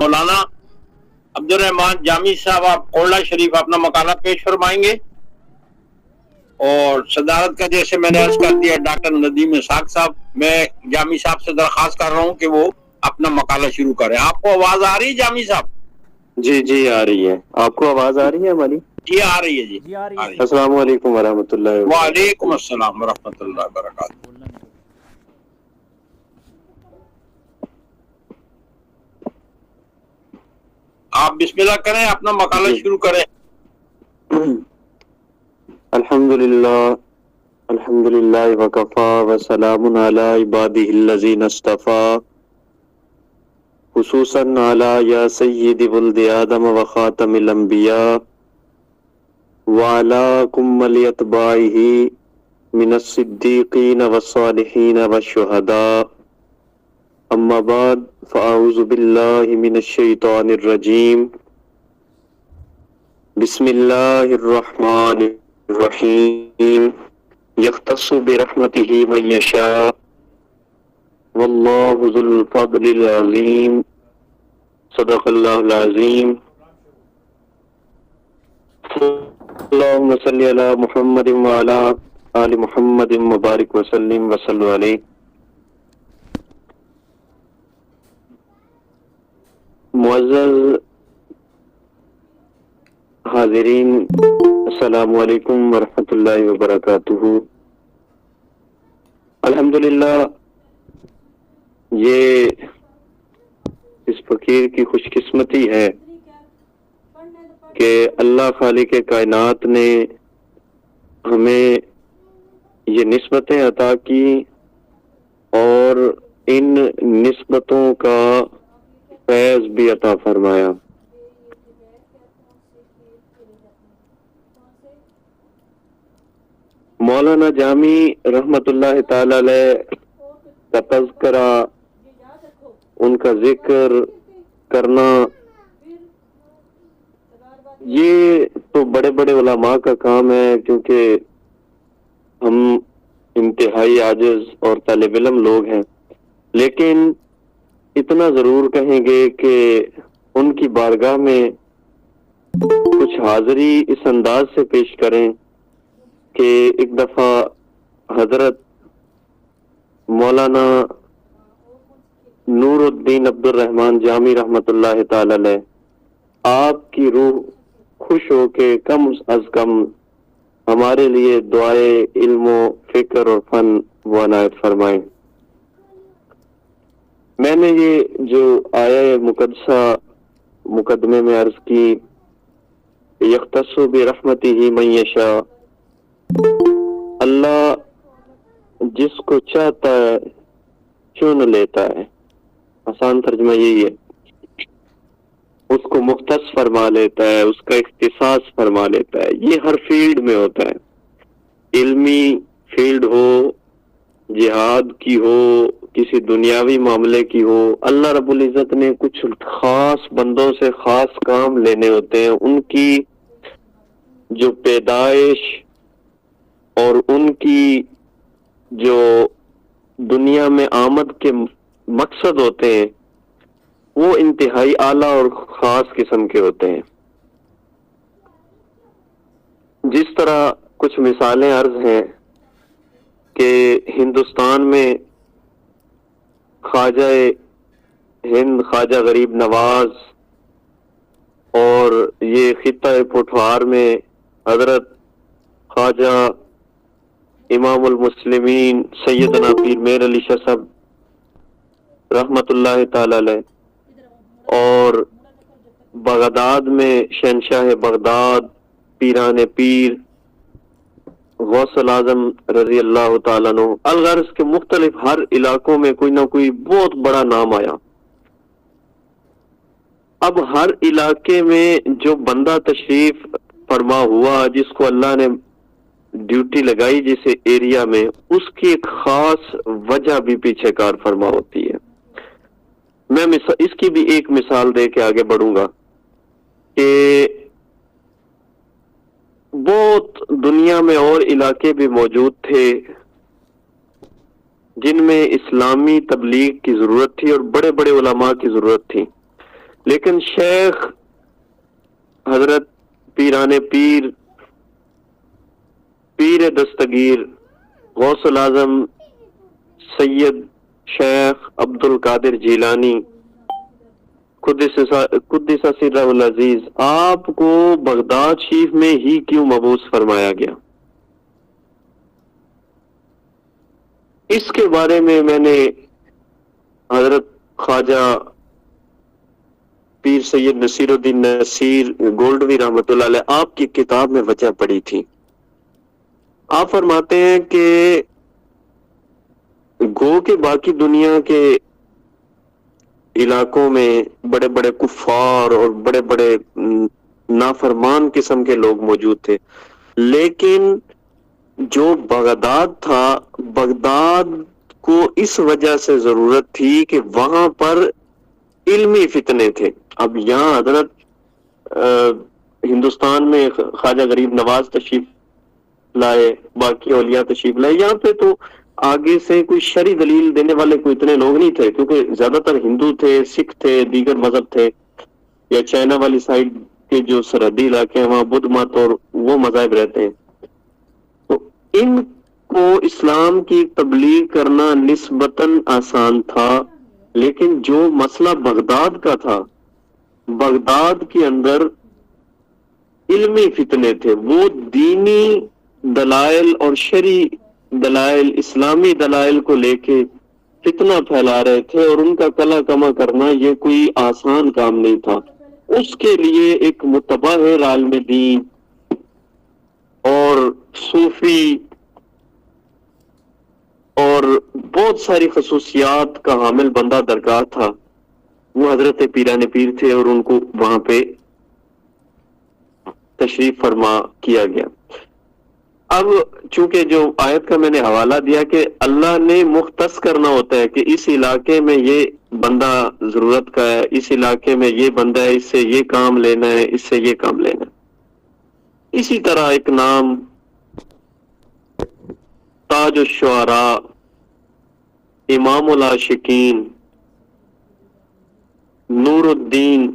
مولانا عبدالرحمان جامی صاحب آپ کوڑلہ شریف اپنا مقالہ پیش فرمائیں گے، اور صدارت کا جیسے میں نے عرض کر دیا ڈاکٹر ندیم اسحاق صاحب، میں جامی صاحب سے درخواست کر رہا ہوں کہ وہ اپنا مقالہ شروع کریں۔ آپ کو آواز آ رہی ہے جامی صاحب؟ جی آ رہی ہے۔ آپ کو آواز آ رہی ہے ہماری؟ جی آ رہی ہے۔ جی آ رہی ہے۔ السلام علیکم ورحمۃ اللہ وبرکاتہ۔ وعلیکم السلام ورحمۃ اللہ وبرکاتہ۔ آپ بسم اللہ کریں، اپنا مقالہ شروع کریں۔ الحمد للہ وکفا وسلام علی عبادہ الذین اصطفیٰ، خصوصاً علی یا سید ولد آدم و خاتم الانبیاء وعلی کمل اتباعہ من الصدیقین والصالحین والشہداء، اما بعد فاعوذ باللہ من الشیطان الرجیم، بسم اللہ الرحمن الرحیم، یختص برحمتہ من یشاء واللہ ذو الفضل العظیم، صدق اللہ العظیم۔ اللہم صلی علی محمد وعلی آل محمد مبارک وسلم وصلوا علیہ۔ معزز حاضرین، السلام علیکم ورحمۃ اللہ وبرکاتہ۔ الحمدللہ یہ اس فقیر کی خوش قسمتی ہے کہ اللہ خالق کائنات نے ہمیں یہ نسبتیں عطا کی اور ان نسبتوں کا فیض بھی عطا فرمایا۔ مولانا جامی رحمت اللہ تعالی علیہ کا تذکرہ، ان کا ذکر کرنا، یہ تو بڑے بڑے علماء کا کام ہے، کیونکہ ہم انتہائی عاجز اور طالب علم لوگ ہیں، لیکن اتنا ضرور کہیں گے کہ ان کی بارگاہ میں کچھ حاضری اس انداز سے پیش کریں کہ ایک دفعہ حضرت مولانا نور الدین عبدالرحمان جامی رحمت اللہ تعالی علیہ آپ کی روح خوش ہو کے کم از کم ہمارے لیے دعائے علم و فکر اور فن و عنایت فرمائیں۔ میں نے یہ جو آیہ مقدسہ مقدمے میں عرض کی، یختص برحمتہ من یشاء، اللہ جس کو چاہتا ہے چن لیتا ہے، آسان ترجمہ یہی ہے، اس کو مختص فرما لیتا ہے، اس کا اختصاص فرما لیتا ہے۔ یہ ہر فیلڈ میں ہوتا ہے، علمی فیلڈ ہو، جہاد کی ہو، کسی دنیاوی معاملے کی ہو، اللہ رب العزت نے کچھ خاص بندوں سے خاص کام لینے ہوتے ہیں، ان کی جو پیدائش اور ان کی جو دنیا میں آمد کے مقصد ہوتے ہیں وہ انتہائی اعلیٰ اور خاص قسم کے ہوتے ہیں۔ جس طرح کچھ مثالیں عرض ہیں کہ ہندوستان میں خواجہ ہند خواجہ غریب نواز، اور یہ خطہ پوٹھوار میں حضرت خواجہ امام المسلمین سیدنا پیر میر علی شاہ صاحب رحمت اللہ تعالی علیہ، اور بغداد میں شہنشاہ بغداد پیران پیر غوث العظم رضی اللہ تعالیٰ عنہ، الغرض کے مختلف ہر علاقوں میں کوئی نہ کوئی بہت بڑا نام آیا۔ اب ہر علاقے میں جو بندہ تشریف فرما ہوا، جس کو اللہ نے ڈیوٹی لگائی جس ایریا میں، اس کی ایک خاص وجہ بھی پیچھے کار فرما ہوتی ہے۔ میں اس کی بھی ایک مثال دے کے آگے بڑھوں گا کہ بہت دنیا میں اور علاقے بھی موجود تھے جن میں اسلامی تبلیغ کی ضرورت تھی اور بڑے بڑے علماء کی ضرورت تھی، لیکن شیخ حضرت پیران پیر، پیر دستگیر، غوث العظم سید شیخ عبد القادر جیلانی قدس سرہ العزیز، آپ کو بغداد شریف میں ہی کیوں مبعوث فرمایا گیا؟ اس کے بارے میں نے حضرت خواجہ پیر سید نصیر الدین نصیر گولڈوی رحمۃ اللہ علیہ آپ کی کتاب میں وجہ پڑھی تھی۔ آپ فرماتے ہیں کہ گو کے باقی دنیا کے علاقوں میں بڑے بڑے کفار اور بڑے بڑے نافرمان قسم کے لوگ موجود تھے، لیکن جو بغداد تھا، بغداد کو اس وجہ سے ضرورت تھی کہ وہاں پر علمی فتنے تھے۔ اب یہاں حضرت ہندوستان میں خواجہ غریب نواز تشریف لائے، باقی اولیاء تشریف لائے، یہاں پہ تو آگے سے کوئی شرعی دلیل دینے والے کوئی اتنے لوگ نہیں تھے، کیونکہ زیادہ تر ہندو تھے، سکھ تھے، دیگر مذہب تھے، یا چائنا والی سائڈ کے جو سرحدی علاقے ہیں وہاں بدھ مت اور وہ مذاہب رہتے ہیں، تو ان کو اسلام کی تبلیغ کرنا نسبتاً آسان تھا۔ لیکن جو مسئلہ بغداد کا تھا، بغداد کے اندر علمی فتنے تھے، وہ دینی دلائل اور شرعی دلائل، اسلامی دلائل کو لے کے فتنہ پھیلا رہے تھے، اور ان کا کلا کما کرنا یہ کوئی آسان کام نہیں تھا۔ اس کے لیے ایک متبحر عالم دین اور صوفی اور بہت ساری خصوصیات کا حامل بندہ درکار تھا، وہ حضرت پیران پیر تھے، اور ان کو وہاں پہ تشریف فرما کیا گیا۔ اب چونکہ جو آیت کا میں نے حوالہ دیا کہ اللہ نے مختص کرنا ہوتا ہے کہ اس علاقے میں یہ بندہ ضرورت کا ہے، اس علاقے میں یہ بندہ ہے، اس سے یہ کام لینا ہے، اس سے یہ کام لینا ہے۔ اسی طرح ایک نام تاج الشعراء، امام العاشقین، نور الدین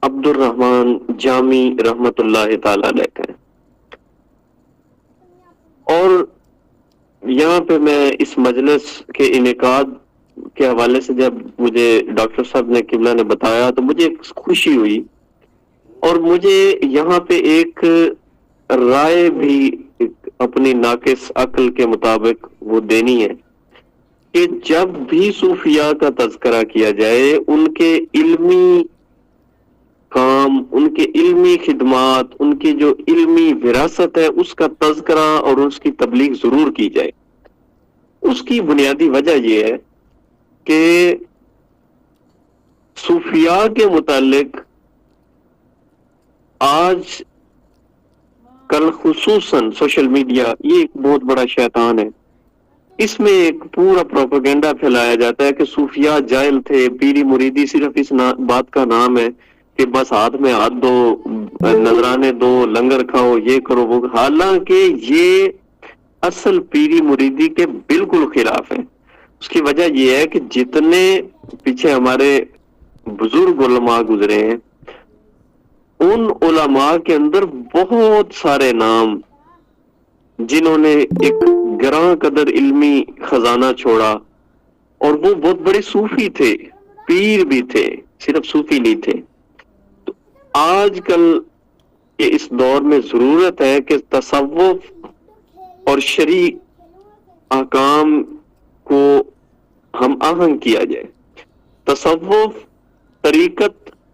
عبد الرحمن جامی رحمت اللہ تعالی علیہ کا ہے۔ اور یہاں پہ میں اس مجلس کے انعقاد کے حوالے سے جب مجھے ڈاکٹر صاحب نے قبلہ نے بتایا تو مجھے خوشی ہوئی، اور مجھے یہاں پہ ایک رائے بھی اپنی ناقص عقل کے مطابق وہ دینی ہے کہ جب بھی صوفیاء کا تذکرہ کیا جائے، ان کے علمی کام، ان کے علمی خدمات، ان کی جو علمی وراثت ہے، اس کا تذکرہ اور اس کی تبلیغ ضرور کی جائے۔ اس کی بنیادی وجہ یہ ہے کہ صوفیاء کے متعلق آج کل خصوصاً سوشل میڈیا یہ ایک بہت بڑا شیطان ہے، اس میں ایک پورا پروپیگنڈا پھیلایا جاتا ہے کہ صوفیاء جاہل تھے، پیری مریدی صرف اس بات کا نام ہے کہ بس ہاتھ میں ہاتھ دو، نذرانے دو، لنگر کھاؤ، یہ کرو وہ، حالانکہ یہ اصل پیری مریدی کے بالکل خلاف ہے۔ اس کی وجہ یہ ہے کہ جتنے پیچھے ہمارے بزرگ علماء گزرے ہیں، ان علماء کے اندر بہت سارے نام جنہوں نے ایک گراں قدر علمی خزانہ چھوڑا، اور وہ بہت بڑے صوفی تھے، پیر بھی تھے، صرف صوفی نہیں تھے۔ تو آج کل کے اس دور میں ضرورت ہے کہ تصوف اور شرعی احکام کو ہم آہنگ کیا جائے۔ تصوف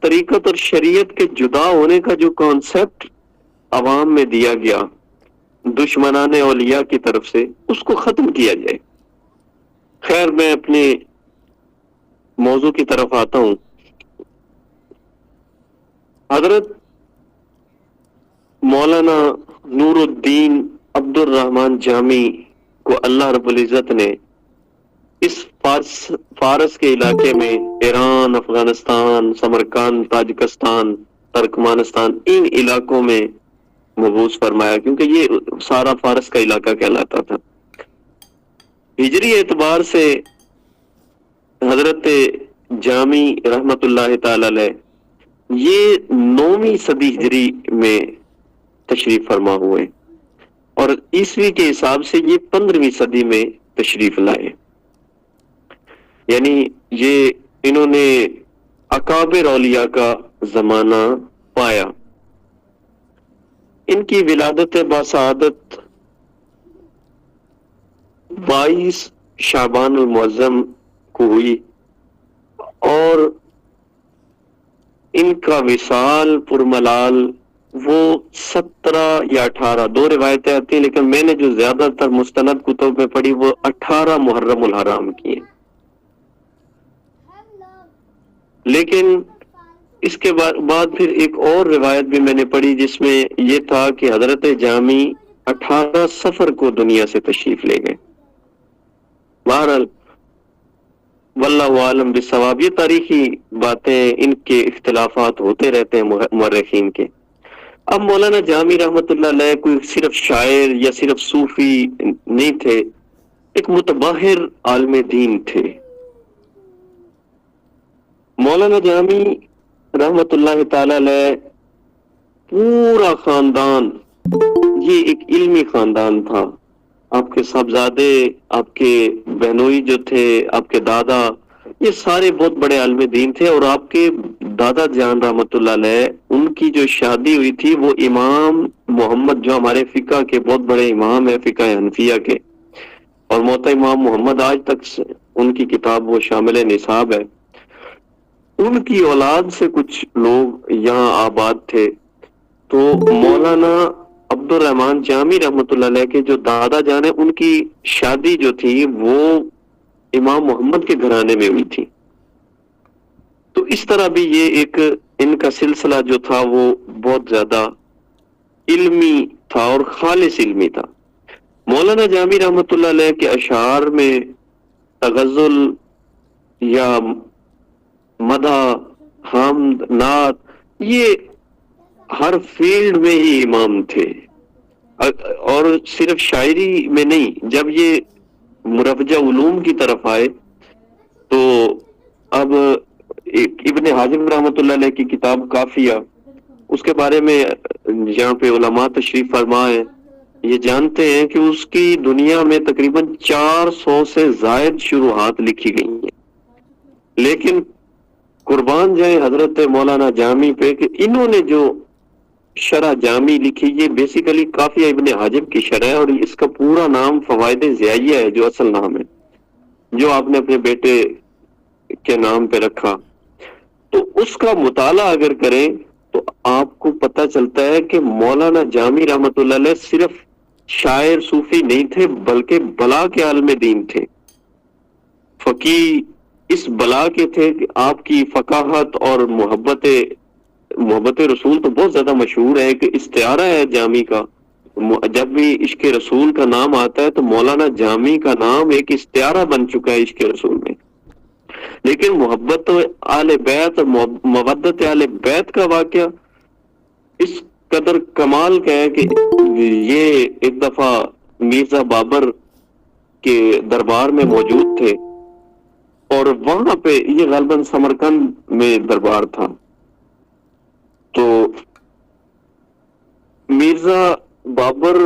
طریقت اور شریعت کے جدا ہونے کا جو کانسیپٹ عوام میں دیا گیا دشمنان اولیاء کی طرف سے، اس کو ختم کیا جائے۔ خیر، میں اپنے موضوع کی طرف آتا ہوں۔ حضرت مولانا نور الدین عبد الرحمن جامی کو اللہ رب العزت نے اس فارس کے علاقے میں، ایران، افغانستان، سمرقند، تاجکستان، ترکمانستان، ان علاقوں میں مبعوث فرمایا، کیونکہ یہ سارا فارس کا علاقہ کہلاتا تھا۔ ہجری اعتبار سے حضرت جامی رحمت اللہ تعالی علیہ یہ 9ویں صدی ہجری میں تشریف فرما ہوئے اور عیسوی کے حساب سے یہ 15ویں صدی میں تشریف لائے. یعنی یہ انہوں نے اکابر اولیاء کا زمانہ پایا. ان کی ولادت باسعادت 22 شعبان المعظم کو ہوئی اور ان کا وصال پرملال وہ 17 یا 18 دو روایتیں آتی ہیں لیکن میں نے جو زیادہ تر مستند کتب میں پڑھی وہ 18 محرم الحرام کی ہیں. لیکن اس کے بعد پھر ایک اور روایت بھی میں نے پڑھی جس میں یہ تھا کہ حضرت جامی 18 صفر کو دنیا سے تشریف لے گئے. بہرحال واللہ عالم بالصواب. یہ تاریخی باتیں ان کے اختلافات ہوتے رہتے ہیں مورخین کے. اب مولانا جامی رحمت اللہ علیہ کوئی صرف شاعر یا صرف صوفی نہیں تھے، ایک متبحر عالم دین تھے. مولانا جامی رحمت اللہ تعالی علیہ پورا خاندان یہ ایک علمی خاندان تھا. آپ کے صاحبزادے، آپ کے بہنوئی جو تھے، آپ کے دادا، یہ سارے بہت بڑے عالم دین تھے. اور آپ کے دادا جان رحمت اللہ علیہ ان کی جو شادی ہوئی تھی وہ امام محمد جو ہمارے فقہ کے بہت بڑے امام ہیں فقہ حنفیہ کے، اور موتا امام محمد آج تک ان کی کتاب وہ شامل نصاب ہے، ان کی اولاد سے کچھ لوگ یہاں آباد تھے. تو مولانا عبد الرحمن جامی رحمت اللہ علیہ کے جو دادا جان ہیں ان کی شادی جو تھی وہ امام محمد کے گھرانے میں ہوئی تھی. تو اس طرح بھی یہ ایک ان کا سلسلہ جو تھا وہ بہت زیادہ علمی تھا اور خالص علمی تھا. مولانا جامی رحمت اللہ علیہ کے اشعار میں تغزل یا مدح، حمد، نعت یہ ہر فیلڈ میں ہی امام تھے. اور صرف شاعری میں نہیں، جب یہ مروجہ علوم کی طرف آئے تو اب ابن حاجب رحمت اللہ علیہ کی کتاب کافیہ، اس کے بارے میں یہاں پہ علماء تشریف فرما ہے، یہ جانتے ہیں کہ اس کی دنیا میں تقریباً 400 سے زائد شروحات لکھی گئی ہیں. لیکن قربان جائیں حضرت مولانا جامی پہ کہ انہوں نے جو شرح جامی لکھی یہ بیسیکلی کافیہ ابن حاجب کی شرح ہے، اور اس کا پورا نام فوائد ضیائیہ ہے جو اصل نام ہے، جو آپ نے اپنے بیٹے کے نام پہ رکھا. تو اس کا مطالعہ اگر کریں تو آپ کو پتہ چلتا ہے کہ مولانا جامی رحمت اللہ علیہ صرف شاعر صوفی نہیں تھے بلکہ بلا کے عالم دین تھے، فقیہ اس بلا کے تھے کہ آپ کی فقاہت اور محبت رسول تو بہت زیادہ مشہور ہے، کہ استعارہ ہے جامی کا. جب بھی عشق رسول کا نام آتا ہے تو مولانا جامی کا نام ایک استعارہ بن چکا ہے عشق رسول میں. لیکن محبت آل بیت اور مودت آل بیت کا واقعہ اس قدر کمال کا ہے کہ یہ ایک دفعہ مرزا بابر کے دربار میں موجود تھے اور وہاں پہ یہ غالباً سمرقند میں دربار تھا. تو مرزا بابر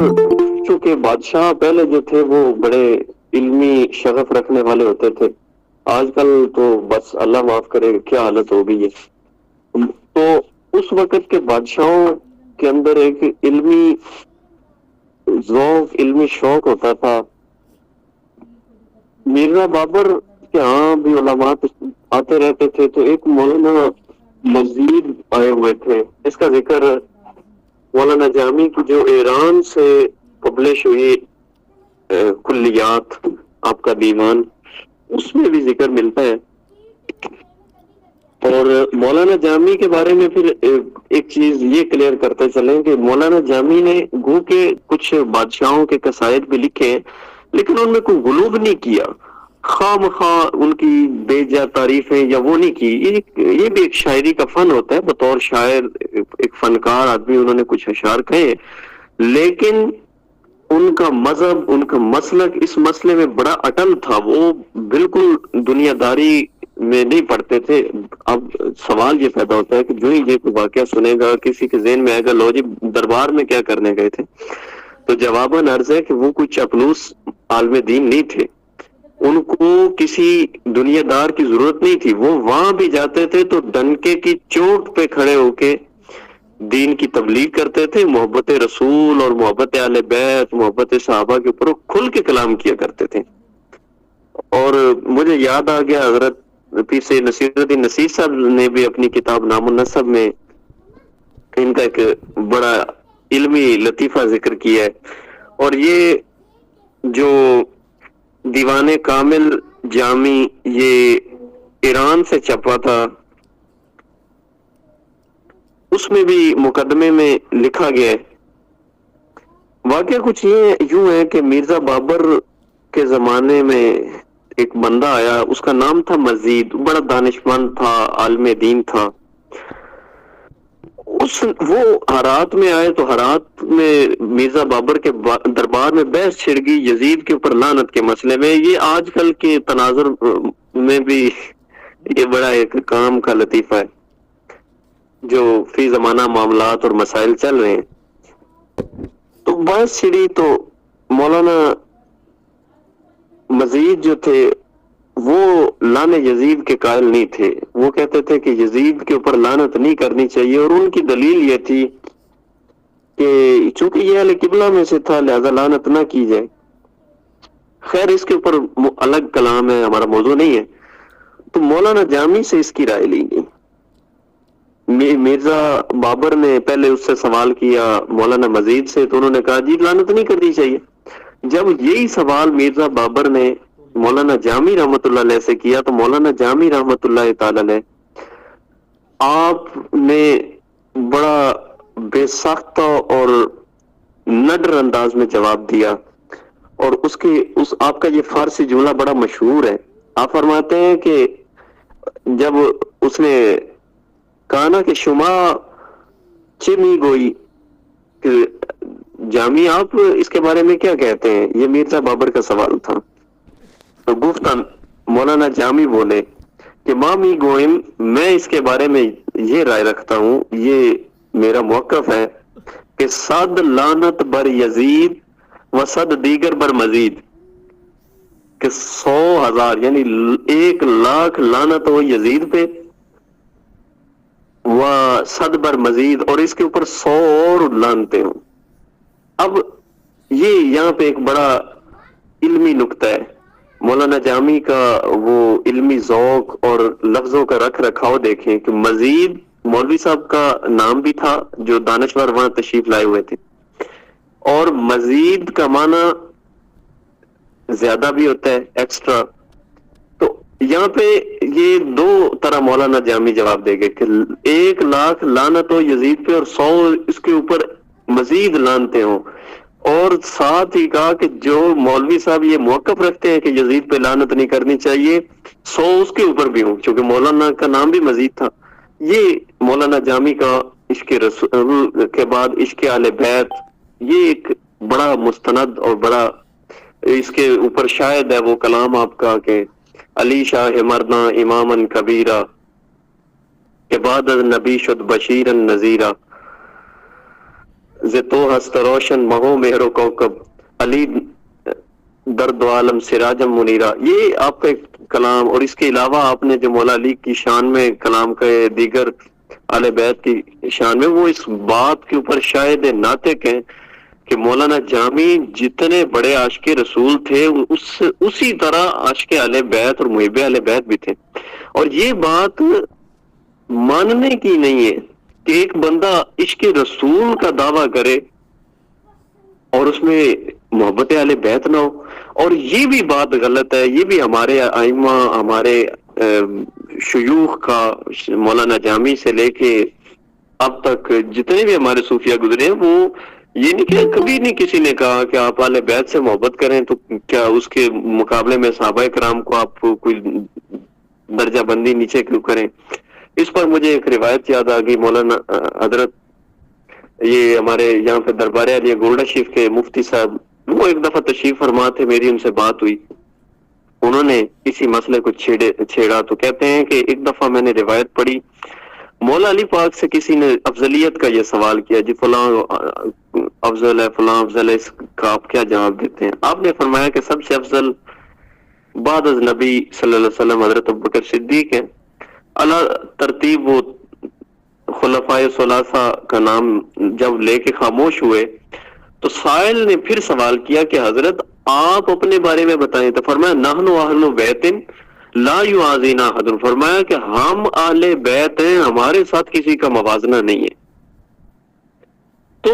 چونکہ بادشاہ پہلے جو تھے وہ بڑے علمی شغف رکھنے والے ہوتے تھے، آج کل تو بس اللہ معاف کرے کیا حالت ہو گئی ہے. تو اس وقت کے بادشاہوں کے اندر ایک علمی ذوق، علمی شوق ہوتا تھا. مرزا بابر کے ہاں بھی علماء آتے رہتے تھے. تو ایک مولانا مزید آئے ہوئے تھے، اس کا ذکر مولانا جامی کی جو ایران سے پبلش ہوئی کلیات آپ کا دیوان، اس میں بھی ذکر ملتا ہے. اور مولانا جامی کے بارے میں پھر ایک چیز یہ کلیئر کرتے چلیں کہ مولانا جامی نے گو کے کچھ بادشاہوں کے قصائد بھی لکھے ہیں لیکن ان میں کوئی غلوب نہیں کیا، خواہ مخواہ ان کی بے جا تعریفیں یا وہ نہیں کی. یہ بھی ایک شاعری کا فن ہوتا ہے، بطور شاعر ایک فنکار آدمی انہوں نے کچھ اشعار کہے، لیکن ان کا مذہب، ان کا مسلک اس مسئلے میں بڑا اٹل تھا. وہ بالکل دنیا داری میں نہیں پڑھتے تھے. اب سوال یہ پیدا ہوتا ہے کہ جو ہی یہ کوئی واقعہ سنے گا کسی کے ذہن میں آئے گا لو جی دربار میں کیا کرنے گئے تھے, تو جواباً عرض ہے کہ وہ کوئی چپلوس عالم دین نہیں تھے, ان کو کسی دنیا دار کی ضرورت نہیں تھی. وہ وہاں بھی جاتے تھے تو ڈنکے کی چوٹ پہ کھڑے ہو کے دین کی تبلیغ کرتے تھے, محبت رسول اور محبت اہل بیت, محبت صحابہ کے اوپر کھل کے کلام کیا کرتے تھے. اور مجھے یاد آ گیا حضرت پیر سے نصیر الدین نصیر صاحب نے بھی اپنی کتاب نام النسب میں ان کا ایک بڑا علمی لطیفہ ذکر کیا ہے. اور یہ جو دیوان کامل جامی یہ ایران سے چھپا تھا, اس میں بھی مقدمے میں لکھا گیا ہے. واقعہ کچھ یوں ہے کہ مرزا بابر کے زمانے میں ایک بندہ آیا, اس کا نام تھا مزید, بڑا دانشمند تھا, عالم دین تھا. وہ ہرات میں آئے تو ہرات میں مرزا بابر کے دربار میں بحث چھڑ گئی یزید کے اوپر لعنت کے مسئلے میں. یہ آج کل کے تناظر میں بھی یہ بڑا ایک کام کا لطیفہ ہے جو فی زمانہ معاملات اور مسائل چل رہے ہیں. تو بحث چھڑی تو مولانا مزید جو تھے وہ لعن یزید کے قائل نہیں تھے. وہ کہتے تھے کہ یزید کے اوپر لعنت نہیں کرنی چاہیے, اور ان کی دلیل یہ تھی کہ چونکہ یہ اہل قبلہ میں سے تھا لہذا لعنت نہ کی جائے. خیر اس کے اوپر الگ کلام ہے, ہمارا موضوع نہیں ہے. تو مولانا جامی سے اس کی رائے لی گئی. مرزا بابر نے پہلے اس سے سوال کیا مولانا مزید سے, تو انہوں نے کہا جی لعنت نہیں کرنی چاہیے. جب یہی سوال مرزا بابر نے مولانا جامی رحمت اللہ علیہ سے کیا تو مولانا جامی رحمت اللہ تعالی علیہ آپ نے بڑا بے ساختہ اور نڈر انداز میں جواب دیا. اور آپ کا یہ فارسی جملہ بڑا مشہور ہے. آپ فرماتے ہیں کہ جب اس نے کہا نا کہ شما چمی گوئی, کہ جامی آپ اس کے بارے میں کیا کہتے ہیں, یہ مرزا بابر کا سوال تھا. تو گفتن مولانا جامی بولے کہ مامی گوئم, میں اس کے بارے میں یہ رائے رکھتا ہوں, یہ میرا موقف ہے کہ صد لعنت بر یزید و صد دیگر بر مزید, کہ 100,000 یعنی 1,00,000 لعنت ہو یزید پہ و صد بر مزید, اور اس کے اوپر 100 اور لعنتیں ہوں. اب یہ یہاں پہ ایک بڑا علمی نقطہ ہے. مولانا جامی کا وہ علمی ذوق اور لفظوں کا رکھ رکھاؤ دیکھیں کہ مزید مولوی صاحب کا نام بھی تھا جو دانشور وہاں تشریف لائے ہوئے تھے, اور مزید کا معنی زیادہ بھی ہوتا ہے, ایکسٹرا. تو یہاں پہ یہ دو طرح مولانا جامی جواب دے گئے کہ 1,00,000 لعنت ہو یزید پہ اور 100 اس کے اوپر مزید لعنتیں ہوں. اور ساتھ ہی کہا کہ جو مولوی صاحب یہ موقف رکھتے ہیں کہ یزید پہ لعنت نہیں کرنی چاہیے 100 اس کے اوپر بھی ہوں, چونکہ مولانا کا نام بھی مزید تھا. یہ مولانا جامی کا عشق رسول کے بعد عشق اہل بیت, یہ ایک بڑا مستند اور بڑا اس کے اوپر شاید ہے وہ کلام آپ کا کہ علی شاہ مرداں امامن کبیرہ کے بعد نبی شد بشیرن نذیرہ تو ہست روشن مہو مہر و کوکب علی درد عالم سراجم منیرہ. یہ آپ کا کلام, اور اس کے علاوہ آپ نے جو مولا علی کی شان میں کلام کا دیگر اہل بیت کی شان میں, وہ اس بات کے اوپر شاید ناطق ہیں کہ مولانا جامی جتنے بڑے عاشق رسول تھے اسی طرح عاشق اہل بیت اور محب اہل بیت بھی تھے. اور یہ بات ماننے کی نہیں ہے کہ ایک بندہ عشق رسول کا دعویٰ کرے اور اس میں محبت اہل بیت نہ ہو. اور یہ بھی بات غلط ہے, یہ بھی ہمارے ائمہ ہمارے شیوخ کا مولانا جامی سے لے کے اب تک جتنے بھی ہمارے صوفیہ گزرے ہیں وہ یہ نہیں کہ کبھی نہیں کسی نے کہا کہ آپ اہل بیت سے محبت کریں تو کیا اس کے مقابلے میں صحابہ کرام کو آپ کوئی درجہ بندی نیچے کیوں کریں. اس پر مجھے ایک روایت یاد آ گئی. مولانا حضرت یہ ہمارے یہاں پہ دربار علیہ گولڈا شریف کے مفتی صاحب وہ ایک دفعہ تشریف فرما تھے, میری ان سے بات ہوئی انہوں نے کسی مسئلے کو چھیڑا تو کہتے ہیں کہ ایک دفعہ میں نے روایت پڑھی، مولا علی پاک سے کسی نے افضلیت کا یہ سوال کیا، جی فلاں افضل ہے، فلاں افضل ہے، اس کا آپ کیا جواب دیتے ہیں؟ آپ نے فرمایا کہ سب سے افضل بعد از نبی صلی اللہ علیہ وسلم حضرت ابوبکر صدیق ہے، اللہ ترتیب وہ خلفائے ثلاثہ کا نام جب لے کے خاموش ہوئے تو سائل نے پھر سوال کیا کہ حضرت آپ اپنے بارے میں بتائیں، تو فرمایا نحن اہل بیت لا یعازینا احد، فرمایا کہ ہم اہل بیت ہیں، ہمارے ساتھ کسی کا موازنہ نہیں ہے۔ تو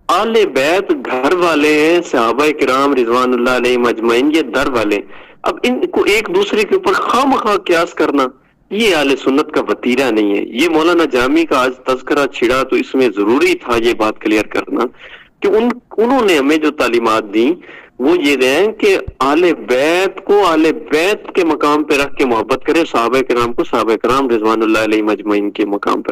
اہل بیت گھر والے ہیں، صحابہ کرام رضوان اللہ علیہم اجمعین یہ در والے، اب ان کو ایک دوسرے کے اوپر خواہ مخواہ قیاس کرنا یہ اہل سنت کا وتیرہ نہیں ہے۔ یہ مولانا جامی کا آج تذکرہ چھڑا تو اس میں ضروری تھا یہ بات کلیئر کرنا کہ انہوں نے ہمیں جو تعلیمات دی وہ یہ دیں کہ اہل بیت کو اہل بیت کے مقام پہ رکھ کے محبت کرے، صحابہ کرام کو صحابہ کرام رضوان اللہ علیہم اجمعین کے مقام پہ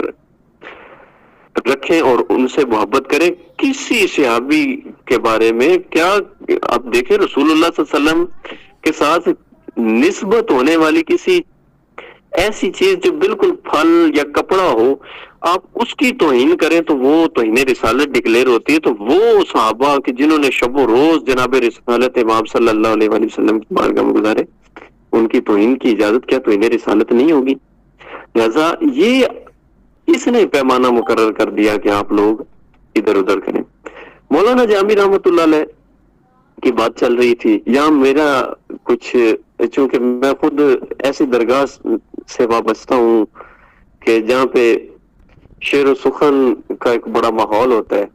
رکھیں اور ان سے محبت کریں۔ کسی صحابی کے بارے میں کیا آپ دیکھیں، رسول اللہ صلی اللہ علیہ وسلم کے ساتھ نسبت ہونے والی کسی ایسی چیز جو بالکل پھل یا کپڑا ہو، آپ اس کی توہین کریں تو وہ توہین رسالت ڈکلیئر ہوتی ہے۔ تو وہ صحابہ کہ جنہوں نے شب و روز جناب رسالت امام صلی اللہ علیہ وآلہ وسلم کی بارگاہ میں گزارے، ان کی توہین کی اجازت کیا توہین رسالت نہیں ہوگی؟ لہذا یہ اس نے پیمانہ مقرر کر دیا کہ آپ لوگ ادھر ادھر کریں۔ مولانا جامی رحمۃ اللہ علیہ کی بات چل رہی تھی، یہاں میرا کچھ، چونکہ میں خود ایسی درگاہ سے وابستہ ہوں کہ جہاں پہ شعر و سخن کا ایک بڑا ماحول ہوتا ہے،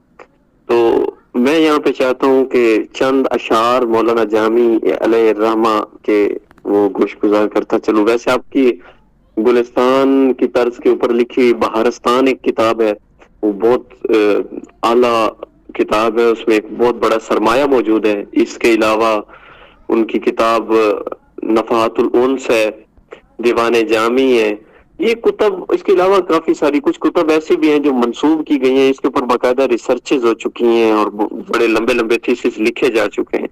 تو میں یہاں پہ چاہتا ہوں کہ چند اشعار مولانا جامی علیہ الرحمہ کے وہ گوش گزار کرتا چلوں۔ ویسے آپ کی گلستان کی طرز کے اوپر لکھی بہارستان ایک کتاب ہے، وہ بہت اعلیٰ کتاب ہے، اس میں ایک بہت بڑا سرمایہ موجود ہے۔ اس کے علاوہ ان کی کتاب نفحات الانس ہے، دیوان جامی ہے، یہ کتب، اس کے علاوہ کافی ساری کچھ کتب ایسی بھی ہیں جو منسوب کی گئی ہیں، اس کے اوپر باقاعدہ ریسرچز ہو چکی ہیں اور بڑے لمبے لمبے تھیسس لکھے جا چکے ہیں۔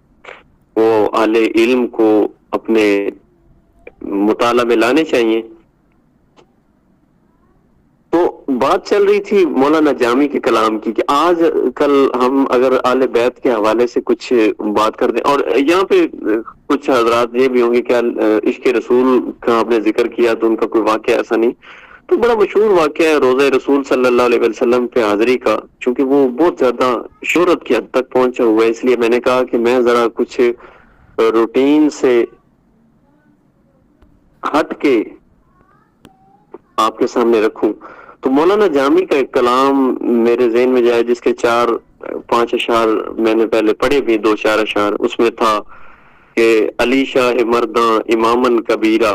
وہ اہل علم کو اپنے مطالعہ میں لانے چاہیے۔ تو بات چل رہی تھی مولانا جامی کے کلام کی کہ آج کل ہم اگر اہل بیت کے حوالے سے کچھ بات کر دیں، اور یہاں پہ کچھ حضرات یہ بھی ہوں گے کہ عشق رسول کا آپ نے ذکر کیا تو ان کا کوئی واقعہ ایسا نہیں، تو بڑا مشہور واقعہ ہے روضہ رسول صلی اللہ علیہ وسلم پہ حاضری کا، چونکہ وہ بہت زیادہ شہرت کی حد تک پہنچا ہوا ہے، اس لیے میں نے کہا کہ میں ذرا کچھ روٹین سے ہٹ کے آپ کے سامنے رکھوں۔ تو مولانا جامی کا ایک کلام میرے ذہن میں جائے جس کے 4-5 اشعار میں نے پہلے پڑھے بھی، 2-4 اشعار، اس میں تھا کہ علی شاہ مرداں امامن کبیرہ۔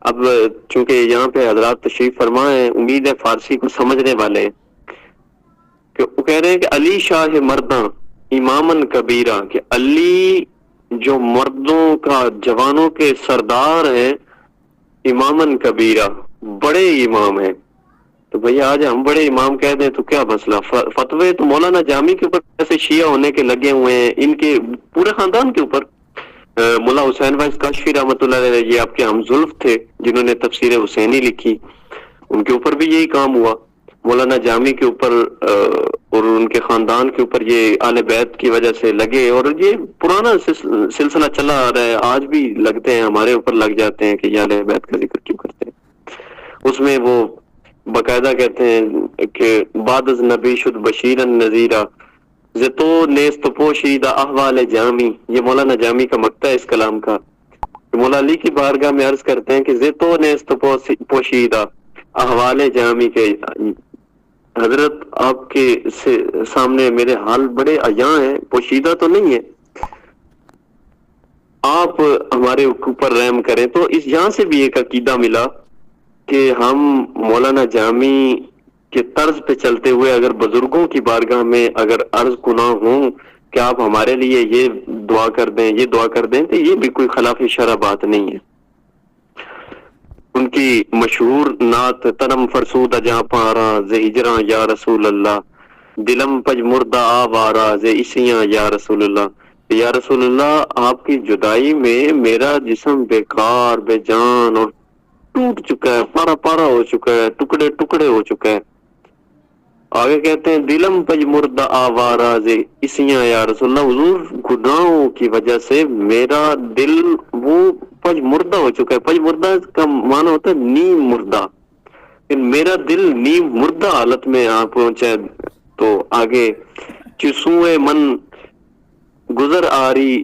اب چونکہ یہاں پہ حضرات تشریف فرما ہیں، امید ہے فارسی کو سمجھنے والے ہیں، کہ وہ کہہ رہے ہیں کہ علی شاہ مرداں امامن کبیرہ، کہ علی جو مردوں کا جوانوں کے سردار ہیں، امامن کبیرہ بڑے امام ہیں۔ تو بھیا آج ہم بڑے امام کہہ دیں تو کیا مسئلہ؟ فتوے تو مولانا جامی کے اوپر ایسے شیعہ ہونے کے لگے ہوئے ہیں، ان کے پورے خاندان کے اوپر۔ ملا حسین وائس کاشفی رحمۃ اللہ علیہ، یہ آپ کے ہم زلف تھے جنہوں نے تفسیر حسینی لکھی، ان کے اوپر بھی یہی کام ہوا۔ مولانا جامی کے اوپر اور ان کے خاندان کے اوپر یہ اہل بیت کی وجہ سے لگے، اور یہ پرانا سلسلہ چلا آ رہا ہے، آج بھی لگتے ہیں، ہمارے اوپر لگ جاتے ہیں کہ یہ اہل بیت کا ذکر کیوں کرتے ہیں۔ اس میں وہ باقاعدہ کہتے ہیں کہ بعد از نبی شد بشیرن نذیرہ زتو نیست پوشیدہ احوال جامی، یہ مولانا جامی کا مقطع ہے اس کلام کا۔ مولا علی کی بارگاہ میں عرض کرتے ہیں کہ زتو نیست پوشیدہ احوال جامی، کے حضرت آپ کے سامنے میرے حال بڑے عیاں ہیں، پوشیدہ تو نہیں ہے، آپ ہمارے اوپر رحم کریں۔ تو اس یہاں سے بھی ایک عقیدہ ملا کہ ہم مولانا جامی کے طرز پہ چلتے ہوئے اگر بزرگوں کی بارگاہ میں اگر عرض گناہ ہوں کہ آپ ہمارے لیے یہ دعا کر دیں، یہ دعا کر دیں، تو یہ بھی کوئی خلاف شرع بات نہیں ہے۔ ان کی مشہور نعت تنم فرسود جہاں پارا ز ہجراں یا رسول اللہ، دلم پج مردہ آوارا ز اسیاں یا رسول اللہ، یا رسول اللہ آپ کی جدائی میں میرا جسم بیکار بے جان اور ٹوٹ چکا ہے، پارا پارا ہو چکا ہے، ٹکڑے ٹکڑے ہو چکا ہے. آگے کہتے ہیں دلم پج مردہ آوارہ سے اسیاں یا رسول اللہ حضور گناہوں کی وجہ سے میرا دل وہ پج مردہ ہو چکا ہے. پج مردہ کا معنی ہوتا ہے نیم مردہ، میرا دل نیم مردہ حالت میں آ پہنچا. تو آگے چسوئے من گزر آری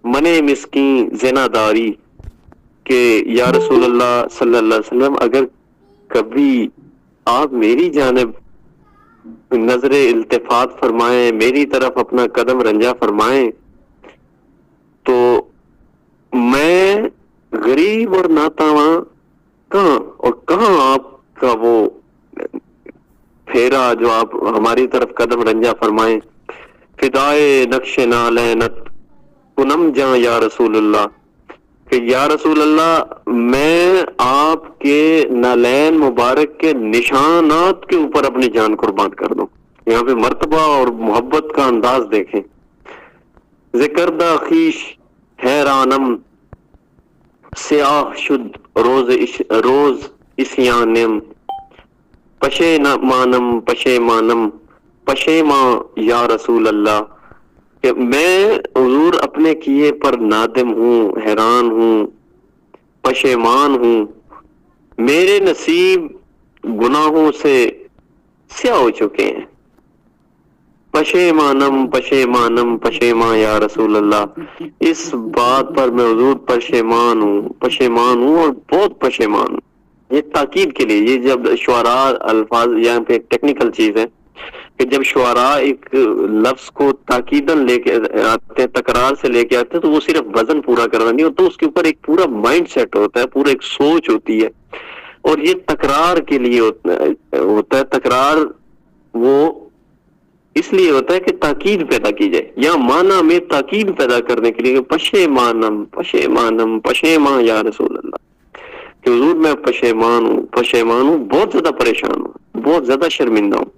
منے مسکین زنا داری، کہ یا رسول اللہ صلی اللہ علیہ وسلم اگر کبھی آپ میری جانب نظر التفات فرمائیں، میری طرف اپنا قدم رنجا فرمائیں، تو میں غریب اور ناتواں کہاں اور کہاں آپ کا وہ پھیرا جو آپ ہماری طرف قدم رنجا فرمائیں. فدائے نقش نالینت کنم جاں یا رسول اللہ، کہ یا رسول اللہ میں آپ کے نالین مبارک کے نشانات کے اوپر اپنی جان قربان کر دوں. یہاں پہ مرتبہ اور محبت کا انداز دیکھیں. ذکر دا خیش حیرانم سیاہ شد روز اسیانم، پشے مانم پشے مانم پشے ماں یا رسول اللہ، کہ میں حضور اپنے کیے پر نادم ہوں، حیران ہوں، پشیمان ہوں. میرے نصیب گناہوں سے سیاہ ہو چکے ہیں. پشیمانم پشیمانم پشیمان یا رسول اللہ، اس بات پر میں حضور پشیمان ہوں اور بہت پشیمان ہوں. یہ تاکید کے لیے، یہ جب شعراء الفاظ یہاں پہ ایک ٹیکنیکل چیز ہے کہ جب شعراء ایک لفظ کو تاکیدن لے کے آتے ہیں، تکرار سے لے کے آتے ہیں، تو وہ صرف وزن پورا کرنا نہیں ہوتا، اس کے اوپر ایک پورا مائنڈ سیٹ ہوتا ہے، پورا ایک سوچ ہوتی ہے. اور یہ تکرار کے لیے ہوتا ہے. تکرار وہ اس لیے ہوتا ہے کہ تاکید پیدا کی جائے، یا معنی میں تاکید پیدا کرنے کے لیے پشیمانم پشیمانم پشیمان یا رسول اللہ، کہ حضور میں پشیمان ہوں، بہت زیادہ پریشان ہوں، بہت زیادہ شرمندہ ہوں.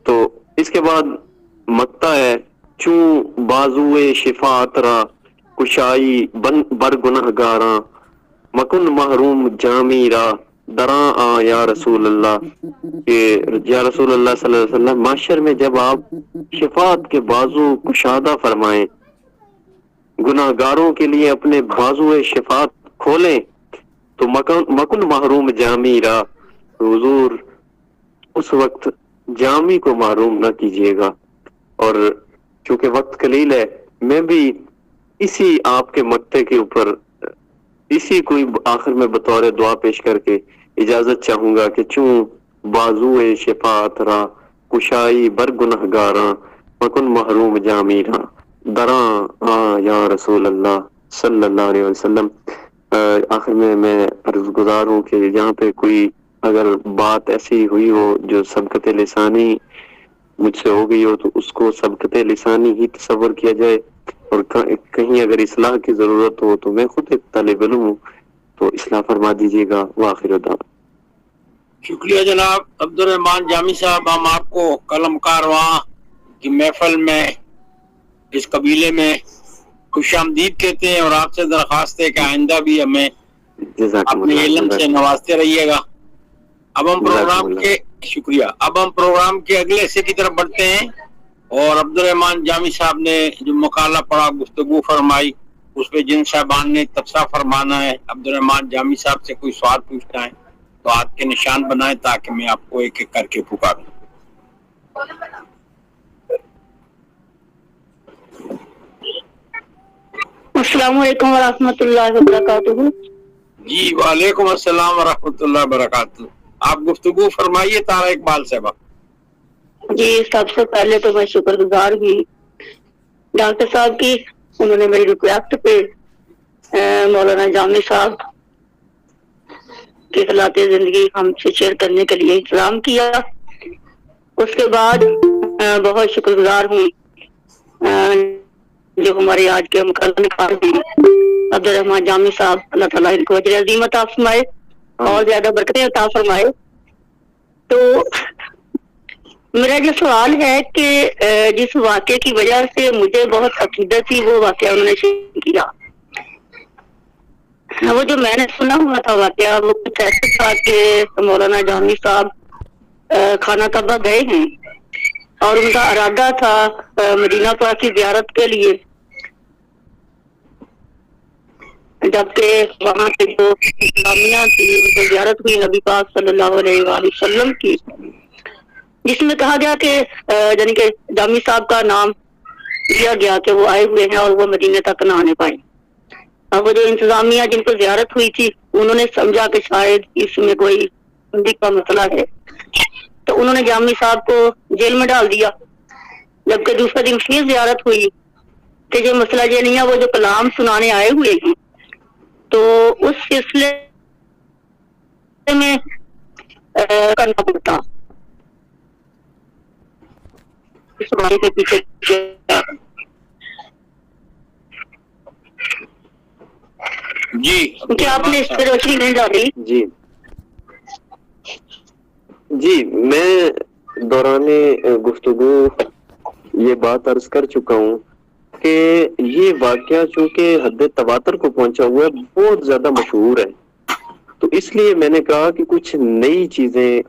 تو اس کے بعد مکتا ہے چوں بازوئے شفاعت را کشائی بر گناہ گاراں، مکن محروم جامی را دراں آ یا رسول اللہ، کہ یا رسول اللہ صلی اللہ علیہ وسلم معاشر میں جب آپ شفاعت کے بازو کشادہ فرمائیں، گناہ گاروں کے لیے اپنے بازوئے شفاعت کھولیں، تو مکن محروم جامی را، حضور اس وقت جامی کو محروم نہ کیجیے گا. اور چونکہ وقت قلیل ہے، میں بھی اسی آپ کے مکتے کے اوپر اسی کوئی آخر میں بطور دعا پیش کر کے اجازت چاہوں گا کہ چوں بازوئے شفاعت را کشائی بر گناہ گاراں، مکن محروم جامی را دراں آ یا رسول اللہ صلی اللہ علیہ وسلم. آخر میں عرض گزار ہوں کہ یہاں پہ کوئی اگر بات ایسی ہوئی ہو جو سبقت لسانی مجھ سے ہو گئی ہو، تو اس کو سبقت لسانی ہی تصور کیا جائے، اور کہیں اگر اصلاح کی ضرورت ہو تو میں خود ایک طالب علم ہوں، تو اصلاح فرما دیجیے گا. وآخر دعوانا. شکریہ جناب عبد الرحمان جامی صاحب. ہم آپ کو قلم کارواں کی محفل میں اس قبیلے میں خوش آمدید کہتے ہیں، اور آپ سے درخواست ہے کہ آئندہ بھی ہمیں اپنے علم سے نوازتے رہیے گا. اب ہم پروگرام کے شکریہ اب ہم پروگرام کے اگلے حصے کی طرف بڑھتے ہیں، اور عبد الرحمان جامی صاحب نے جو مقالہ پڑھا، گفتگو فرمائی، اس پہ جن صاحبان نے تبصرہ فرمانا ہے، عبد الرحمان جامی صاحب سے کوئی سوال پوچھنا ہے تو ہاتھ کے نشان بنائیں تاکہ میں آپ کو ایک ایک کر کے پکاروں. السلام علیکم ورحمۃ اللہ وبرکاتہ. جی وعلیکم السلام ورحمۃ اللہ وبرکاتہ. آپ گفتگو فرمائیے طاہرہ اقبال صاحبہ. جی سب سے پہلے تو میں شکر گزار ہوئی ڈاکٹر صاحب کی، انہوں نے میری ریکویسٹ پہ مولانا جامی صاحب کی حالات زندگی ہم سے شیئر کرنے کے لیے انتظام کیا. اس کے بعد بہت شکر گزار ہوں جو ہمارے آج کے مکرم عبد الرحمان جامی صاحب، اللہ تعالیٰ ان کو اجر عظیم عطا فرمائے اور زیادہ برکتیں عطا فرمائے. تو میرا جو سوال ہے کہ جس واقعے کی وجہ سے مجھے بہت عقیدت تھی وہ واقعہ انہوں نے شیئر کیا. وہ جو میں نے سنا ہوا تھا واقعہ وہ کچھ ایسا تھا کہ مولانا جامی صاحب خانہ کعبہ گئے ہیں اور ان کا ارادہ تھا مدینہ پاک کی زیارت کے لیے، جبکہ وہاں سے جو اسلامیہ تھی ان کو زیارت ہوئی نبی پاک صلی اللہ علیہ وآلہ وسلم کی، جس میں کہا گیا کہ یعنی کہ جامی صاحب کا نام لیا گیا کہ وہ آئے ہوئے ہیں اور وہ مدینے تک نہ آنے پائے. وہ جو انتظامیہ جن کو زیارت ہوئی تھی انہوں نے سمجھا کہ شاید اس میں کوئی بندی کا مسئلہ ہے، تو انہوں نے جامی صاحب کو جیل میں ڈال دیا. جبکہ دوسرے دن پھر زیارت ہوئی کہ جو مسئلہ یہ نہیں ہے، وہ جو کلام سنانے آئے ہوئے ہیں تو اس سلسلے میں کرنا پڑتا. اس بارے کے پیچھے جی کیا آپ نے اس پہ روشنی نہیں ڈالی؟ جی میں دوران گفتگو یہ بات عرض کر چکا ہوں کہ یہ واقعہ چونکہ حد تواتر کو پہنچا ہوا ہے، بہت زیادہ مشہور ہے، تو اس لیے میں نے کہا کہ کچھ نئی چیزیں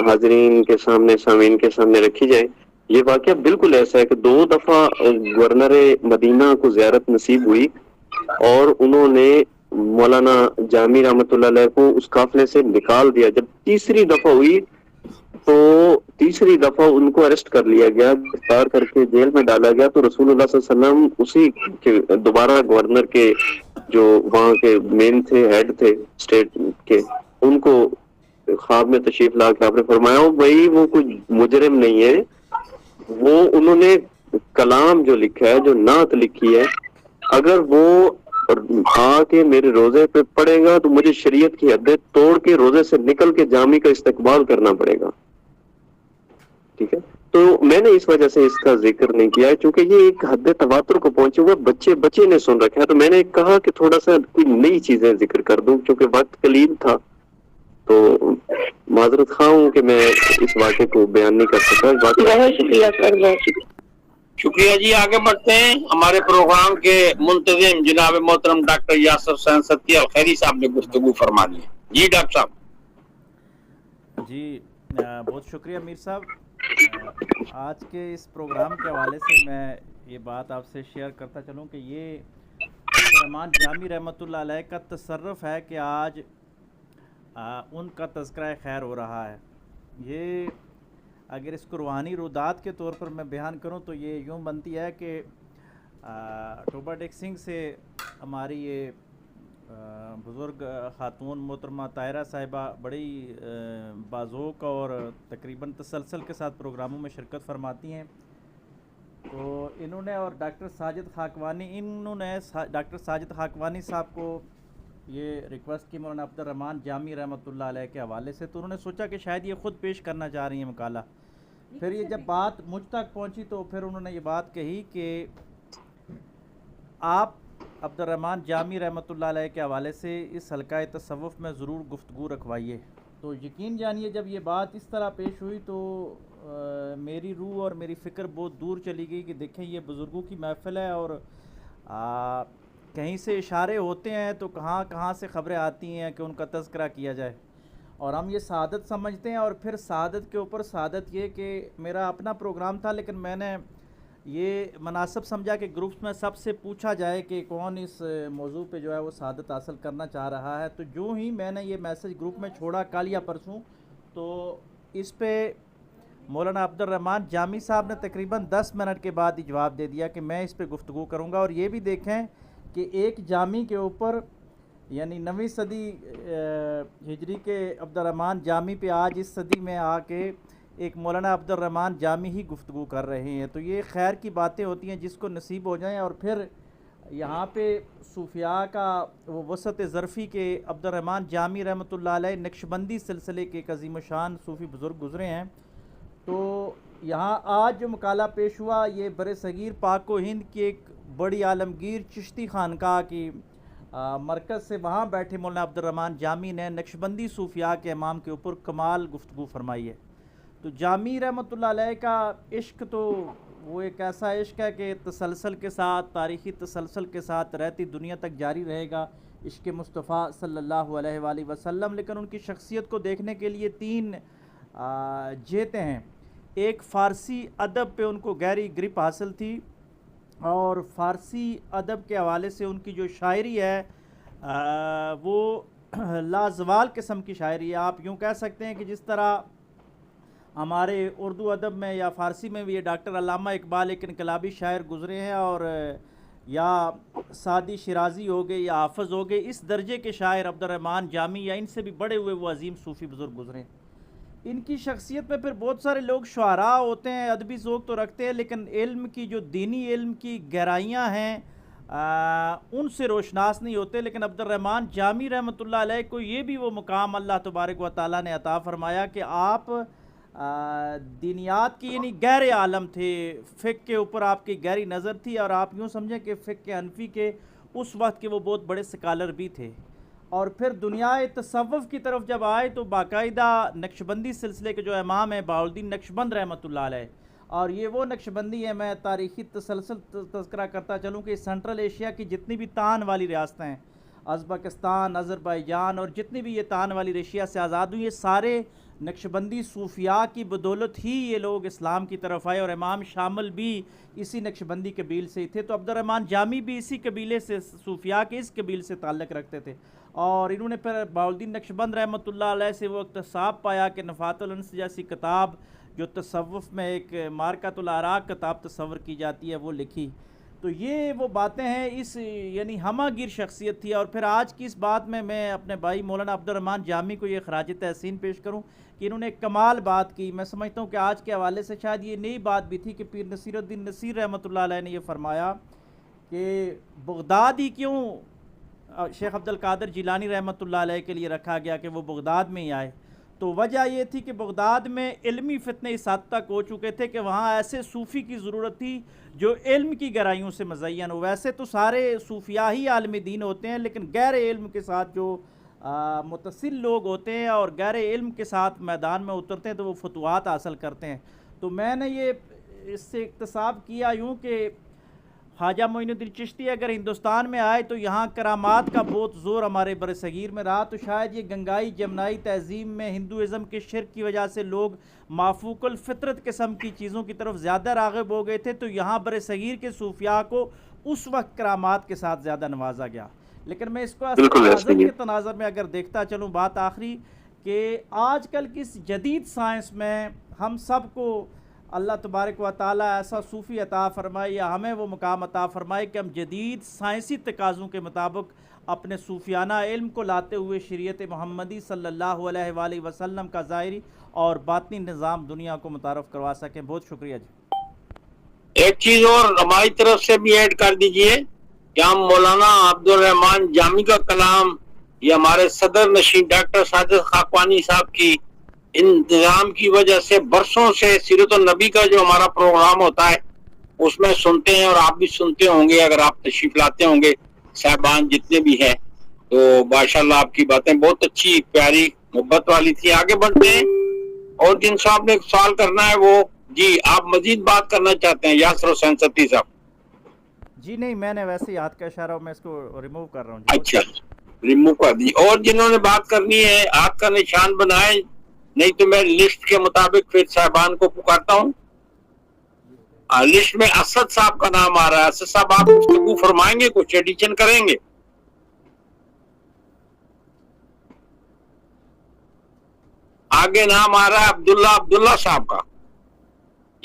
حاضرین کے سامنے، سامعین کے سامنے رکھی جائیں. یہ واقعہ بالکل ایسا ہے کہ 2 دفعہ گورنر مدینہ کو زیارت نصیب ہوئی اور انہوں نے مولانا جامی رحمۃ اللہ علیہ کو اس قافلے سے نکال دیا. جب تیسری دفعہ ہوئی تو تیسری دفعہ ان کو اریسٹ کر لیا گیا، گرفتار کر کے جیل میں ڈالا گیا. تو رسول اللہ صلی اللہ علیہ وسلم اسی کے دوبارہ گورنر کے جو وہاں کے مین تھے، ہیڈ تھے اسٹیٹ کے، ان کو خواب میں تشریف لا کے آپ نے فرمایا بھائی وہ کوئی مجرم نہیں ہے، وہ انہوں نے کلام جو لکھا ہے، جو نعت لکھی ہے، اگر وہ آ کے میرے روزے پہ پڑے گا تو مجھے شریعت کی حدیں توڑ کے روزے سے نکل کے جامی کا استقبال کرنا پڑے گا. ٹھیک ہے، تو میں نے اس وجہ سے اس کا ذکر نہیں کیا ہے چونکہ یہ ایک حد تواتر کو پہنچے ہوئے بچے نے سن رکھا ہے. تو میں نے کہا کہ تھوڑا سا کوئی نئی چیزیں ذکر کر دوں چونکہ وقت قلیل تھا، تو معذرت خواہ ہوں کہ میں اس واقعے کو بیان نہیں کر سکا. بہت شکریہ سر، بہت شکریہ. شکریہ جی. آگے بڑھتے ہیں. ہمارے پروگرام کے منتظم جناب محترم ڈاکٹر یاسر حسین صدقی الخیری صاحب نے گفتگو فرمانی ہے. جی ڈاکٹر صاحب. جی بہت شکریہ میر صاحب. آج کے اس پروگرام کے حوالے سے میں یہ بات آپ سے شیئر کرتا چلوں کہ یہ رحمان جامی رحمۃ اللہ علیہ کا تصرف ہے کہ آج ان کا تذکرہ خیر ہو رہا ہے. یہ اگر اس کو روحانی رودات کے طور پر میں بیان کروں تو یہ یوں بنتی ہے کہ ٹوبا ڈیک سنگھ سے ہماری یہ بزرگ خاتون محترمہ طاہرہ صاحبہ بڑی بازوق اور تقریباً تسلسل کے ساتھ پروگراموں میں شرکت فرماتی ہیں. تو انہوں نے اور ڈاکٹر ساجد خاکوانی صاحب کو یہ ریکویسٹ کی مولانا عبد الرحمن جامی رحمۃ اللہ علیہ کے حوالے سے، تو انہوں نے سوچا کہ شاید یہ خود پیش کرنا چاہ رہی ہیں مقالہ. پھر یہ جب بات مجھ تک پہنچی تو پھر انہوں نے یہ بات کہی کہ آپ عبد الرحمن جامی رحمۃ اللہ علیہ کے حوالے سے اس حلقہ تصوف میں ضرور گفتگو رکھوائیے. تو یقین جانیے جب یہ بات اس طرح پیش ہوئی تو میری روح اور میری فکر بہت دور چلی گئی کہ دیکھیں یہ بزرگوں کی محفل ہے اور کہیں سے اشارے ہوتے ہیں تو کہاں سے خبریں آتی ہیں کہ ان کا تذکرہ کیا جائے، اور ہم یہ سعادت سمجھتے ہیں. اور پھر سعادت کے اوپر سعادت یہ کہ میرا اپنا پروگرام تھا لیکن میں نے یہ مناسب سمجھا کہ گروپس میں سب سے پوچھا جائے کہ کون اس موضوع پہ جو ہے وہ سعادت حاصل کرنا چاہ رہا ہے. تو جو ہی میں نے یہ میسج گروپ میں چھوڑا کل یا پرسوں، تو اس پہ مولانا عبد الرحمن جامی صاحب نے تقریباً 10 منٹ کے بعد ہی جواب دے دیا کہ میں اس پہ گفتگو کروں گا. اور یہ بھی دیکھیں کہ ایک جامی کے اوپر یعنی 9ویں صدی ہجری کے عبد الرحمن جامی پہ آج اس صدی میں آ کے ایک مولانا عبد الرحمن جامی ہی گفتگو کر رہے ہیں. تو یہ خیر کی باتیں ہوتی ہیں جس کو نصیب ہو جائیں. اور پھر یہاں پہ صوفیاء کا وہ وسط ظرفی کے عبد الرحمن جامی رحمۃ اللہ علیہ نقشبندی سلسلے کے ایک عظیم الشان صوفی بزرگ گزرے ہیں. تو یہاں آج جو مقالہ پیش ہوا یہ بر صغیر پاک و ہند کی ایک بڑی عالمگیر چشتی خانقاہ کی مرکز سے وہاں بیٹھے مولانا عبد الرحمن جامی نے نقشبندی صوفیاء کے امام کے اوپر کمال گفتگو فرمائی ہے. تو جامی رحمۃ اللہ علیہ کا عشق تو وہ ایک ایسا عشق ہے کہ تسلسل کے ساتھ، تاریخی تسلسل کے ساتھ رہتی دنیا تک جاری رہے گا، عشق مصطفیٰ صلی اللہ علیہ وآلہ وسلم۔ لیکن ان کی شخصیت کو دیکھنے کے لیے تین جہتیں ہیں۔ ایک فارسی ادب پہ ان کو گہری گرپ حاصل تھی، اور فارسی ادب کے حوالے سے ان کی جو شاعری ہے وہ لازوال قسم کی شاعری ہے۔ آپ یوں کہہ سکتے ہیں کہ جس طرح ہمارے اردو ادب میں یا فارسی میں بھی یہ ڈاکٹر علامہ اقبال ایک انقلابی شاعر گزرے ہیں، اور یا سعدی شیرازی ہو گئے یا حافظ ہو گئے، اس درجے کے شاعر عبد الرحمن جامی یا ان سے بھی بڑے ہوئے وہ عظیم صوفی بزرگ گزرے ہیں۔ ان کی شخصیت میں پھر بہت سارے لوگ شعراء ہوتے ہیں، ادبی ذوق تو رکھتے ہیں، لیکن علم کی جو دینی علم کی گہرائیاں ہیں ان سے روشناس نہیں ہوتے۔ لیکن عبد الرحمن جامی رحمۃ اللہ علیہ کو یہ بھی وہ مقام اللہ تبارک و تعالیٰ نے عطا فرمایا کہ آپ دینیات کی یعنی گہرے عالم تھے، فقہ کے اوپر آپ کی گہری نظر تھی، اور آپ یوں سمجھیں کہ فقہ حنفی کے اس وقت کے وہ بہت بڑے سکالر بھی تھے۔ اور پھر دنیا تصوف کی طرف جب آئے تو باقاعدہ نقشبندی سلسلے کے جو امام ہیں بہاؤالدین نقشبند رحمۃ اللہ علیہ، اور یہ وہ نقشبندی ہے، میں تاریخی تسلسل تذکرہ کرتا چلوں کہ سینٹرل ایشیا کی جتنی بھی تان والی ریاستیں ہیں، ازبکستان، آذربائیجان، اور جتنی بھی یہ تان والی ایشیا سے آزاد ہوئی، یہ سارے نقشبندی صوفیاء کی بدولت ہی یہ لوگ اسلام کی طرف آئے، اور امام شامل بھی اسی نقشبندی قبیل سے ہی تھے۔ تو عبد الرحمن جامی بھی اسی قبیلے سے، صوفیاء کے اس قبیل سے تعلق رکھتے تھے، اور انہوں نے پھر بہاؤالدین نقشبند رحمۃ اللہ علیہ سے وہ اقتصاب پایا کہ نفات الانس جیسی کتاب جو تصوف میں ایک مارکۃ الاراء کتاب تصور کی جاتی ہے وہ لکھی۔ تو یہ وہ باتیں ہیں، اس یعنی ہمہ گیر شخصیت تھی۔ اور پھر آج کی اس بات میں اپنے بھائی مولانا عبد الرحمن جامی کو یہ خراج تحسین پیش کروں کہ انہوں نے ایک کمال بات کی۔ میں سمجھتا ہوں کہ آج کے حوالے سے شاید یہ نئی بات بھی تھی کہ پیر نصیر الدین نصیر رحمۃ اللہ علیہ نے یہ فرمایا کہ بغداد ہی کیوں شیخ عبد القادر جیلانی رحمۃ اللہ علیہ کے لیے رکھا گیا کہ وہ بغداد میں ہی آئے؟ تو وجہ یہ تھی کہ بغداد میں علمی فتنے اس حد تک ہو چکے تھے کہ وہاں ایسے صوفی کی ضرورت تھی جو علم کی گہرائیوں سے مزین ہو۔ ویسے تو سارے صوفیاء ہی عالم دین ہوتے ہیں، لیکن غیر علم کے ساتھ جو متصل لوگ ہوتے ہیں اور غیر علم کے ساتھ میدان میں اترتے ہیں تو وہ فتوحات حاصل کرتے ہیں۔ تو میں نے یہ اس سے اقتصاب کیا یوں کہ خواجہ معین الدین چشتی اگر ہندوستان میں آئے تو یہاں کرامات کا بہت زور ہمارے بر صغیر میں رہا، تو شاید یہ گنگائی جمنائی تہذیب میں ہندوازم کے شرک کی وجہ سے لوگ مافوق الفطرت قسم کی چیزوں کی طرف زیادہ راغب ہو گئے تھے، تو یہاں بر صغیر کے صوفیاء کو اس وقت کرامات کے ساتھ زیادہ نوازا گیا۔ لیکن میں اس کو اعظم کے تناظر میں اگر دیکھتا چلوں، بات آخری کہ آج کل کی اس جدید سائنس میں ہم سب کو اللہ تبارک و تعالیٰ ایسا صوفی عطا فرمائے یا ہمیں وہ مقام عطا فرمائے کہ ہم جدید سائنسی تقاضوں کے مطابق اپنے صوفیانہ علم کو لاتے ہوئے شریعت محمدی صلی اللہ علیہ وآلہ وسلم کا ظاہری اور باطنی نظام دنیا کو متعارف کروا سکیں۔ بہت شکریہ جی۔ ایک چیز اور ہماری طرف سے بھی ایڈ کر دیجئے کہ ہم مولانا عبد الرحمن جامی کا کلام یہ ہمارے صدر نشین ڈاکٹر ساجد خاقوانی صاحب کی انتظام کی وجہ سے برسوں سے سیرت النبی کا جو ہمارا پروگرام ہوتا ہے اس میں سنتے ہیں، اور آپ بھی سنتے ہوں گے اگر آپ تشریف لاتے ہوں گے، صاحبان جتنے بھی ہیں۔ تو ماشاءاللہ آپ کی باتیں بہت اچھی، پیاری، محبت والی تھی۔ آگے بڑھتے ہیں، اور جن صاحب نے ایک سوال کرنا ہے وہ جی آپ مزید بات کرنا چاہتے ہیں؟ یاسر حسین ستی صاحب۔ جی نہیں، میں نے ویسے ہی ہاتھ کا اشارہ میں اس کو ریموو کر رہا ہوں۔ اچھا ریموو کر دیجیے، اور جنہوں نے بات کرنی ہے ہاتھ کا نشان بنائیں، نہیں تو میں لسٹ کے مطابق پھر صاحبان کو پکارتا ہوں۔ لسٹ میں اسد صاحب کا نام آ رہا ہے۔ اسد صاحب آپ گفتگو فرمائیں گے، کچھ ایڈیشن کریں گے؟ آگے نام آ رہا ہے عبداللہ صاحب کا۔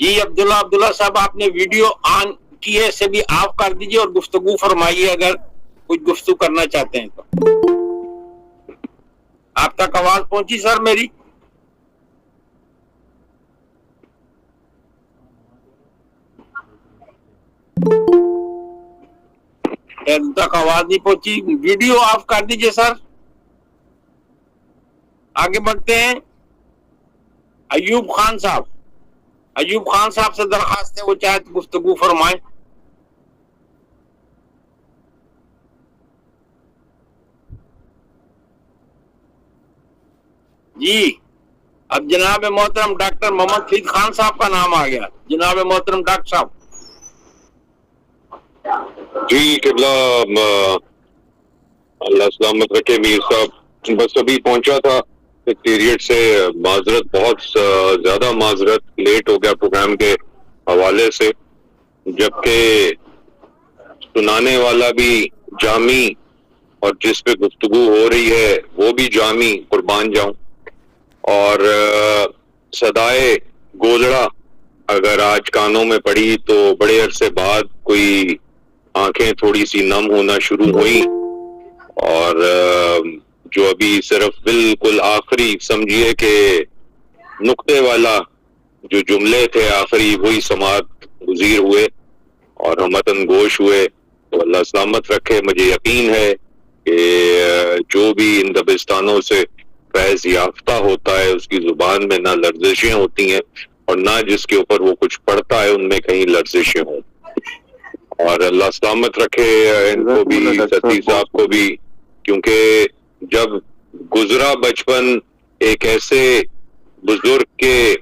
جی عبداللہ صاحب، آپ نے ویڈیو آن کی ہے سے بھی آف کر دیجئے اور گفتگو فرمائیے اگر کچھ گفتگو کرنا چاہتے ہیں تو۔ آپ تک آواز پہنچی سر میری؟ تک آواز نہیں پہنچی، ویڈیو آف کر دیجئے سر۔ آگے بڑھتے ہیں، ایوب خان صاحب سے درخواست ہے وہ چاہے گفتگو فرمائیں۔ جی اب جناب محترم ڈاکٹر محمد فید خان صاحب کا نام آ گیا. جناب محترم ڈاکٹر صاحب. جی قبلہ اللہ سلامت رکھے میر صاحب. بس ابھی پہنچا تھا پیریڈ سے, معذرت, بہت زیادہ معذرت, لیٹ ہو گیا پروگرام کے حوالے سے, جبکہ سنانے والا بھی جامی اور جس پہ گفتگو ہو رہی ہے وہ بھی جامی, قربان جاؤں. اور صدائے گولڑا اگر آج کانوں میں پڑی تو بڑے عرصے بعد کوئی آنکھیں تھوڑی سی نم ہونا شروع ہوئی, اور جو ابھی صرف بالکل آخری سمجھیے کہ نقطے والا جو جملے تھے آخری وہی سماعت گزیر ہوئے اور ہم وطن گوش ہوئے. تو اللہ سلامت رکھے. مجھے یقین ہے کہ جو بھی ان دبستانوں سے فیض یافتہ ہوتا ہے اس کی زبان میں نہ لرزشیں ہوتی ہیں اور نہ جس کے اوپر وہ کچھ پڑھتا ہے ان میں کہیں لرزشیں ہوں. اور اللہ سلامت رکھے ان کو بھی, ستی صاحب کو بھی, کیونکہ جب گزرا بچپن ایک ایسے بزرگ کے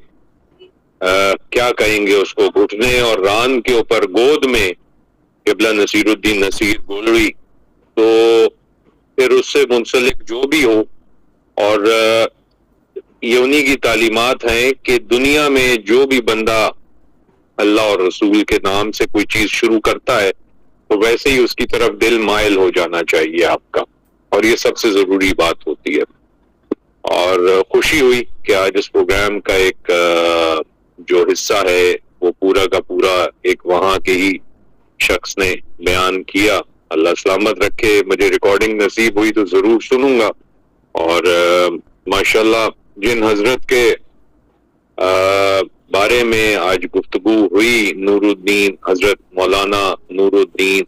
کیا کہیں گے اس کو, گھٹنے اور ران کے اوپر گود میں قبلہ نصیر الدین نصیر گولڑی, تو پھر اس سے منسلک جو بھی ہو. اور یہ انہی کی تعلیمات ہیں کہ دنیا میں جو بھی بندہ اللہ اور رسول کے نام سے کوئی چیز شروع کرتا ہے تو ویسے ہی اس کی طرف دل مائل ہو جانا چاہیے آپ کا, اور یہ سب سے ضروری بات ہوتی ہے. اور خوشی ہوئی کہ آج اس پروگرام کا ایک جو حصہ ہے وہ پورا کا پورا ایک وہاں کے ہی شخص نے بیان کیا. اللہ سلامت رکھے. مجھے ریکارڈنگ نصیب ہوئی تو ضرور سنوں گا. اور ماشاءاللہ جن حضرت کے بارے میں آج گفتگو ہوئی, نور الدین حضرت مولانا نور الدین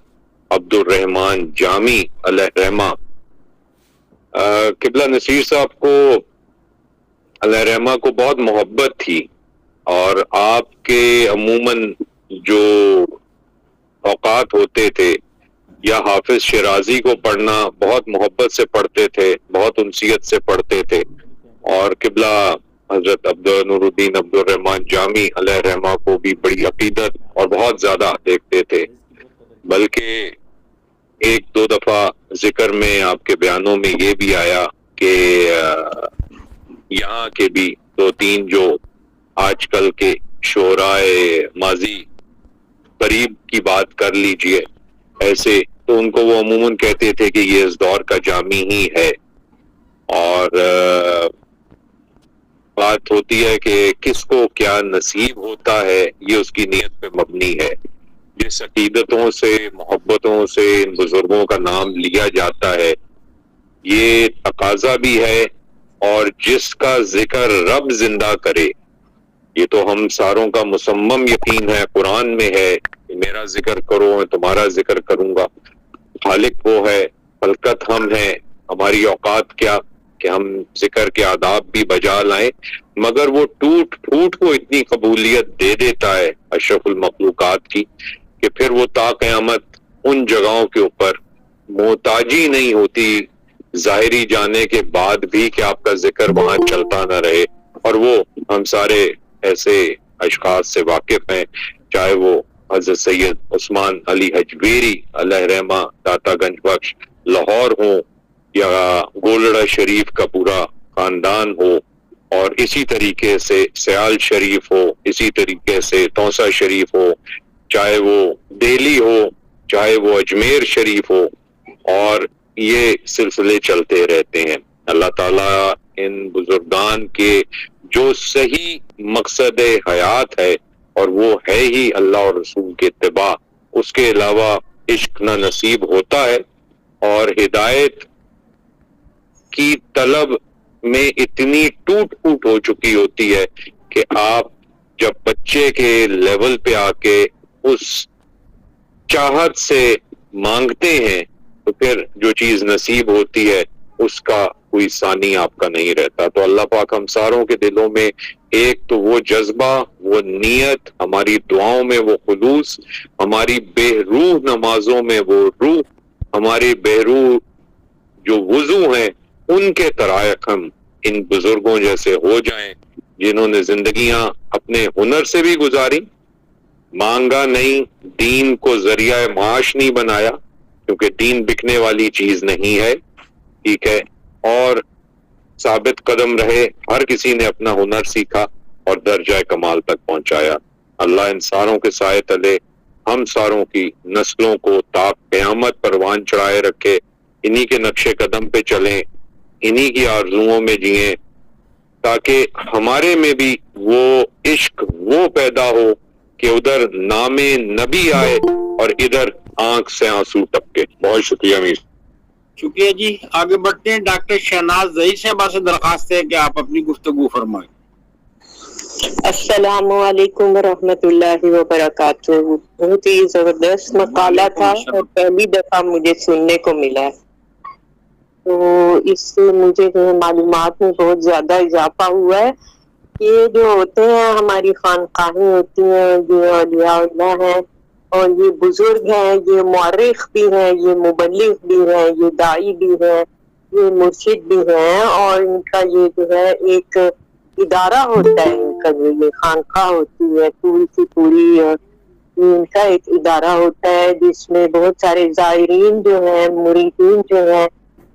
عبد الرحمان جامی علیہ رحمہ. قبلہ نصیر صاحب کو علیہ رحمہ کو بہت محبت تھی, اور آپ کے عموماً جو اوقات ہوتے تھے یا حافظ شیرازی کو پڑھنا بہت محبت سے پڑھتے تھے, بہت انسیت سے پڑھتے تھے. اور قبلہ حضرت نور الدین عبد الرحمان جامی علیہ رحمہ کو بھی بڑی عقیدت اور بہت زیادہ دیکھتے تھے. بلکہ ایک دو دفعہ ذکر میں آپ کے بیانوں میں یہ بھی آیا کہ یہاں کے بھی دو تین جو آج کل کے شعرائے ماضی قریب کی بات کر لیجئے ایسے, تو ان کو وہ عموماً کہتے تھے کہ یہ اس دور کا جامی ہی ہے. اور بات ہوتی ہے کہ کس کو کیا نصیب ہوتا ہے یہ اس کی نیت پہ مبنی ہے. جس عقیدتوں سے محبتوں سے ان بزرگوں کا نام لیا جاتا ہے یہ تقاضا بھی ہے, اور جس کا ذکر رب زندہ کرے یہ تو ہم ساروں کا مصمم یقین ہے, قرآن میں ہے کہ میرا ذکر کرو میں تمہارا ذکر کروں گا. خالق وہ ہے, خلقت ہم ہیں, ہماری اوقات کیا کہ ہم ذکر کے آداب بھی بجا لائیں, مگر وہ ٹوٹ پھوٹ کو اتنی قبولیت دے دیتا ہے اشرف المخلوقات کی کہ پھر وہ تا قیامت ان جگہوں کے اوپر محتاجی نہیں ہوتی ظاہری جانے کے بعد بھی کہ آپ کا ذکر وہاں چلتا نہ رہے. اور وہ ہم سارے ایسے اشخاص سے واقف ہیں, چاہے وہ حضرت سید عثمان علی حجویری علیہ رحمہ داتا گنج بخش لاہور ہوں, یا گولڑا شریف کا پورا خاندان ہو, اور اسی طریقے سے سیال شریف ہو, اسی طریقے سے توسا شریف ہو, چاہے وہ دہلی ہو, چاہے وہ اجمیر شریف ہو, اور یہ سلسلے چلتے رہتے ہیں. اللہ تعالیٰ ان بزرگان کے جو صحیح مقصد حیات ہے اور وہ ہے ہی اللہ اور رسول کے اتباع, اس کے علاوہ عشق نہ نصیب ہوتا ہے. اور ہدایت کی طلب میں اتنی ٹوٹ پھوٹ ہو چکی ہوتی ہے کہ آپ جب بچے کے لیول پہ آ کے اس چاہت سے مانگتے ہیں تو پھر جو چیز نصیب ہوتی ہے اس کا کوئی ثانی آپ کا نہیں رہتا. تو اللہ پاک ہم ساروں کے دلوں میں ایک تو وہ جذبہ, وہ نیت, ہماری دعاؤں میں وہ خلوص, ہماری بے روح نمازوں میں وہ روح, ہماری بے روح جو وضو ہیں ان کے طرائق ہم ان بزرگوں جیسے ہو جائیں جنہوں نے زندگیاں اپنے ہنر سے بھی گزاری، مانگا نہیں، دین کو ذریعہ معاش نہیں بنایا، کیونکہ دین بکنے والی چیز نہیں ہے، ٹھیک ہے، اور ثابت قدم رہے، ہر کسی نے اپنا ہنر سیکھا اور درجہ کمال تک پہنچایا۔ اللہ ان ساروں کے سائے تلے ہم ساروں کی نسلوں کو تا قیامت پروان چڑھائے رکھے، انہی کے نقش قدم پہ چلیں، انہی کی آرزوؤں میں جئیں، تاکہ ہمارے میں بھی وہ عشق وہ پیدا ہو کہ ادھر نام نبی آئے اور ادھر آنکھ سے آنسو ٹپکے۔ بہت شکریہ امیر۔ شکریہ جی، آگے بڑھتے ہیں۔ ڈاکٹر شہناز ظہیر صاحبہ سے درخواست ہے کہ آپ اپنی گفتگو فرمائیں۔ السلام علیکم ورحمۃ اللہ وبرکاتہ۔ بہت ہی زبردست مقالہ تھا اور پہلی دفعہ مجھے سننے کو ملا ہے، تو اس سے مجھے جو ہے معلومات میں بہت زیادہ اضافہ ہوا ہے۔ یہ جو ہوتے ہیں ہماری خانقاہیں ہوتی ہیں، یہ اولیاء اللہ ہیں اور یہ بزرگ ہیں، یہ مورخ بھی ہیں، یہ مبلغ بھی ہیں، یہ داعی بھی ہیں، یہ مرشد بھی ہیں، اور ان کا یہ جو ہے ایک ادارہ ہوتا ہے، ان کا جو یہ خانقاہ ہوتی ہے پوری کی پوری، ان کا ایک ادارہ ہوتا ہے جس میں بہت سارے زائرین جو ہیں، مریدین جو ہیں،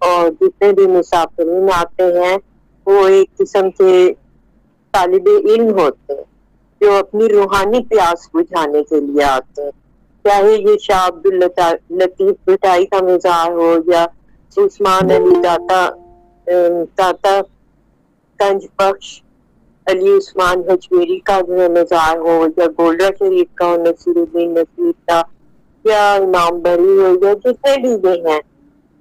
اور جتنے بھی مسافرین آتے ہیں وہ ایک قسم کے طالب علم ہوتے ہیں جو اپنی روحانی پیاس بجھانے کے لیے آتے ہیں، چاہے یہ شاہ عبداللطیف بھٹائی کا مزار ہو یا عثمان علی داتا کنج بخش علی عثمان حجویری کا جو ہے مزار ہو، یا گولڈا شریف کا ہو، نصیر الدین نصیر کا، یا امام بری ہو، یا جتنے بھی ہیں،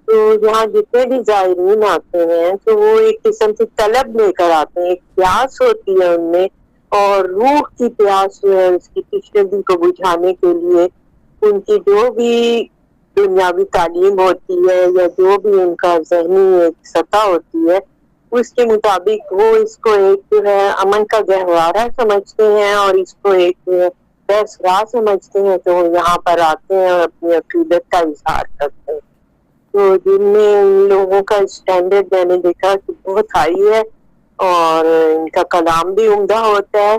تو یہاں جتنے بھی زائرین آتے ہیں تو وہ ایک قسم کی طلب لے کر آتے ہیں، ایک پیاس ہوتی ہے ان میں، اور روح کی پیاس جو ہے اس کی تشنگی کو بجھانے کے لیے ان کی جو بھی دنیاوی تعلیم ہوتی ہے یا جو بھی ان کا ذہنی ایک سطح ہوتی ہے اس کے مطابق وہ اس کو ایک جو ہے امن کا گہوارہ سمجھتے ہیں اور اس کو ایک جو ہے بحث راہ سمجھتے ہیں، تو وہ یہاں پر آتے ہیں اور اپنی عقیدت کا اظہار کرتے ہیں۔ تو جن میں ان لوگوں کا اسٹینڈرڈ میں نے دیکھا کہ بہت ہائی ہے اور ان کا کلام بھی عمدہ ہوتا ہے،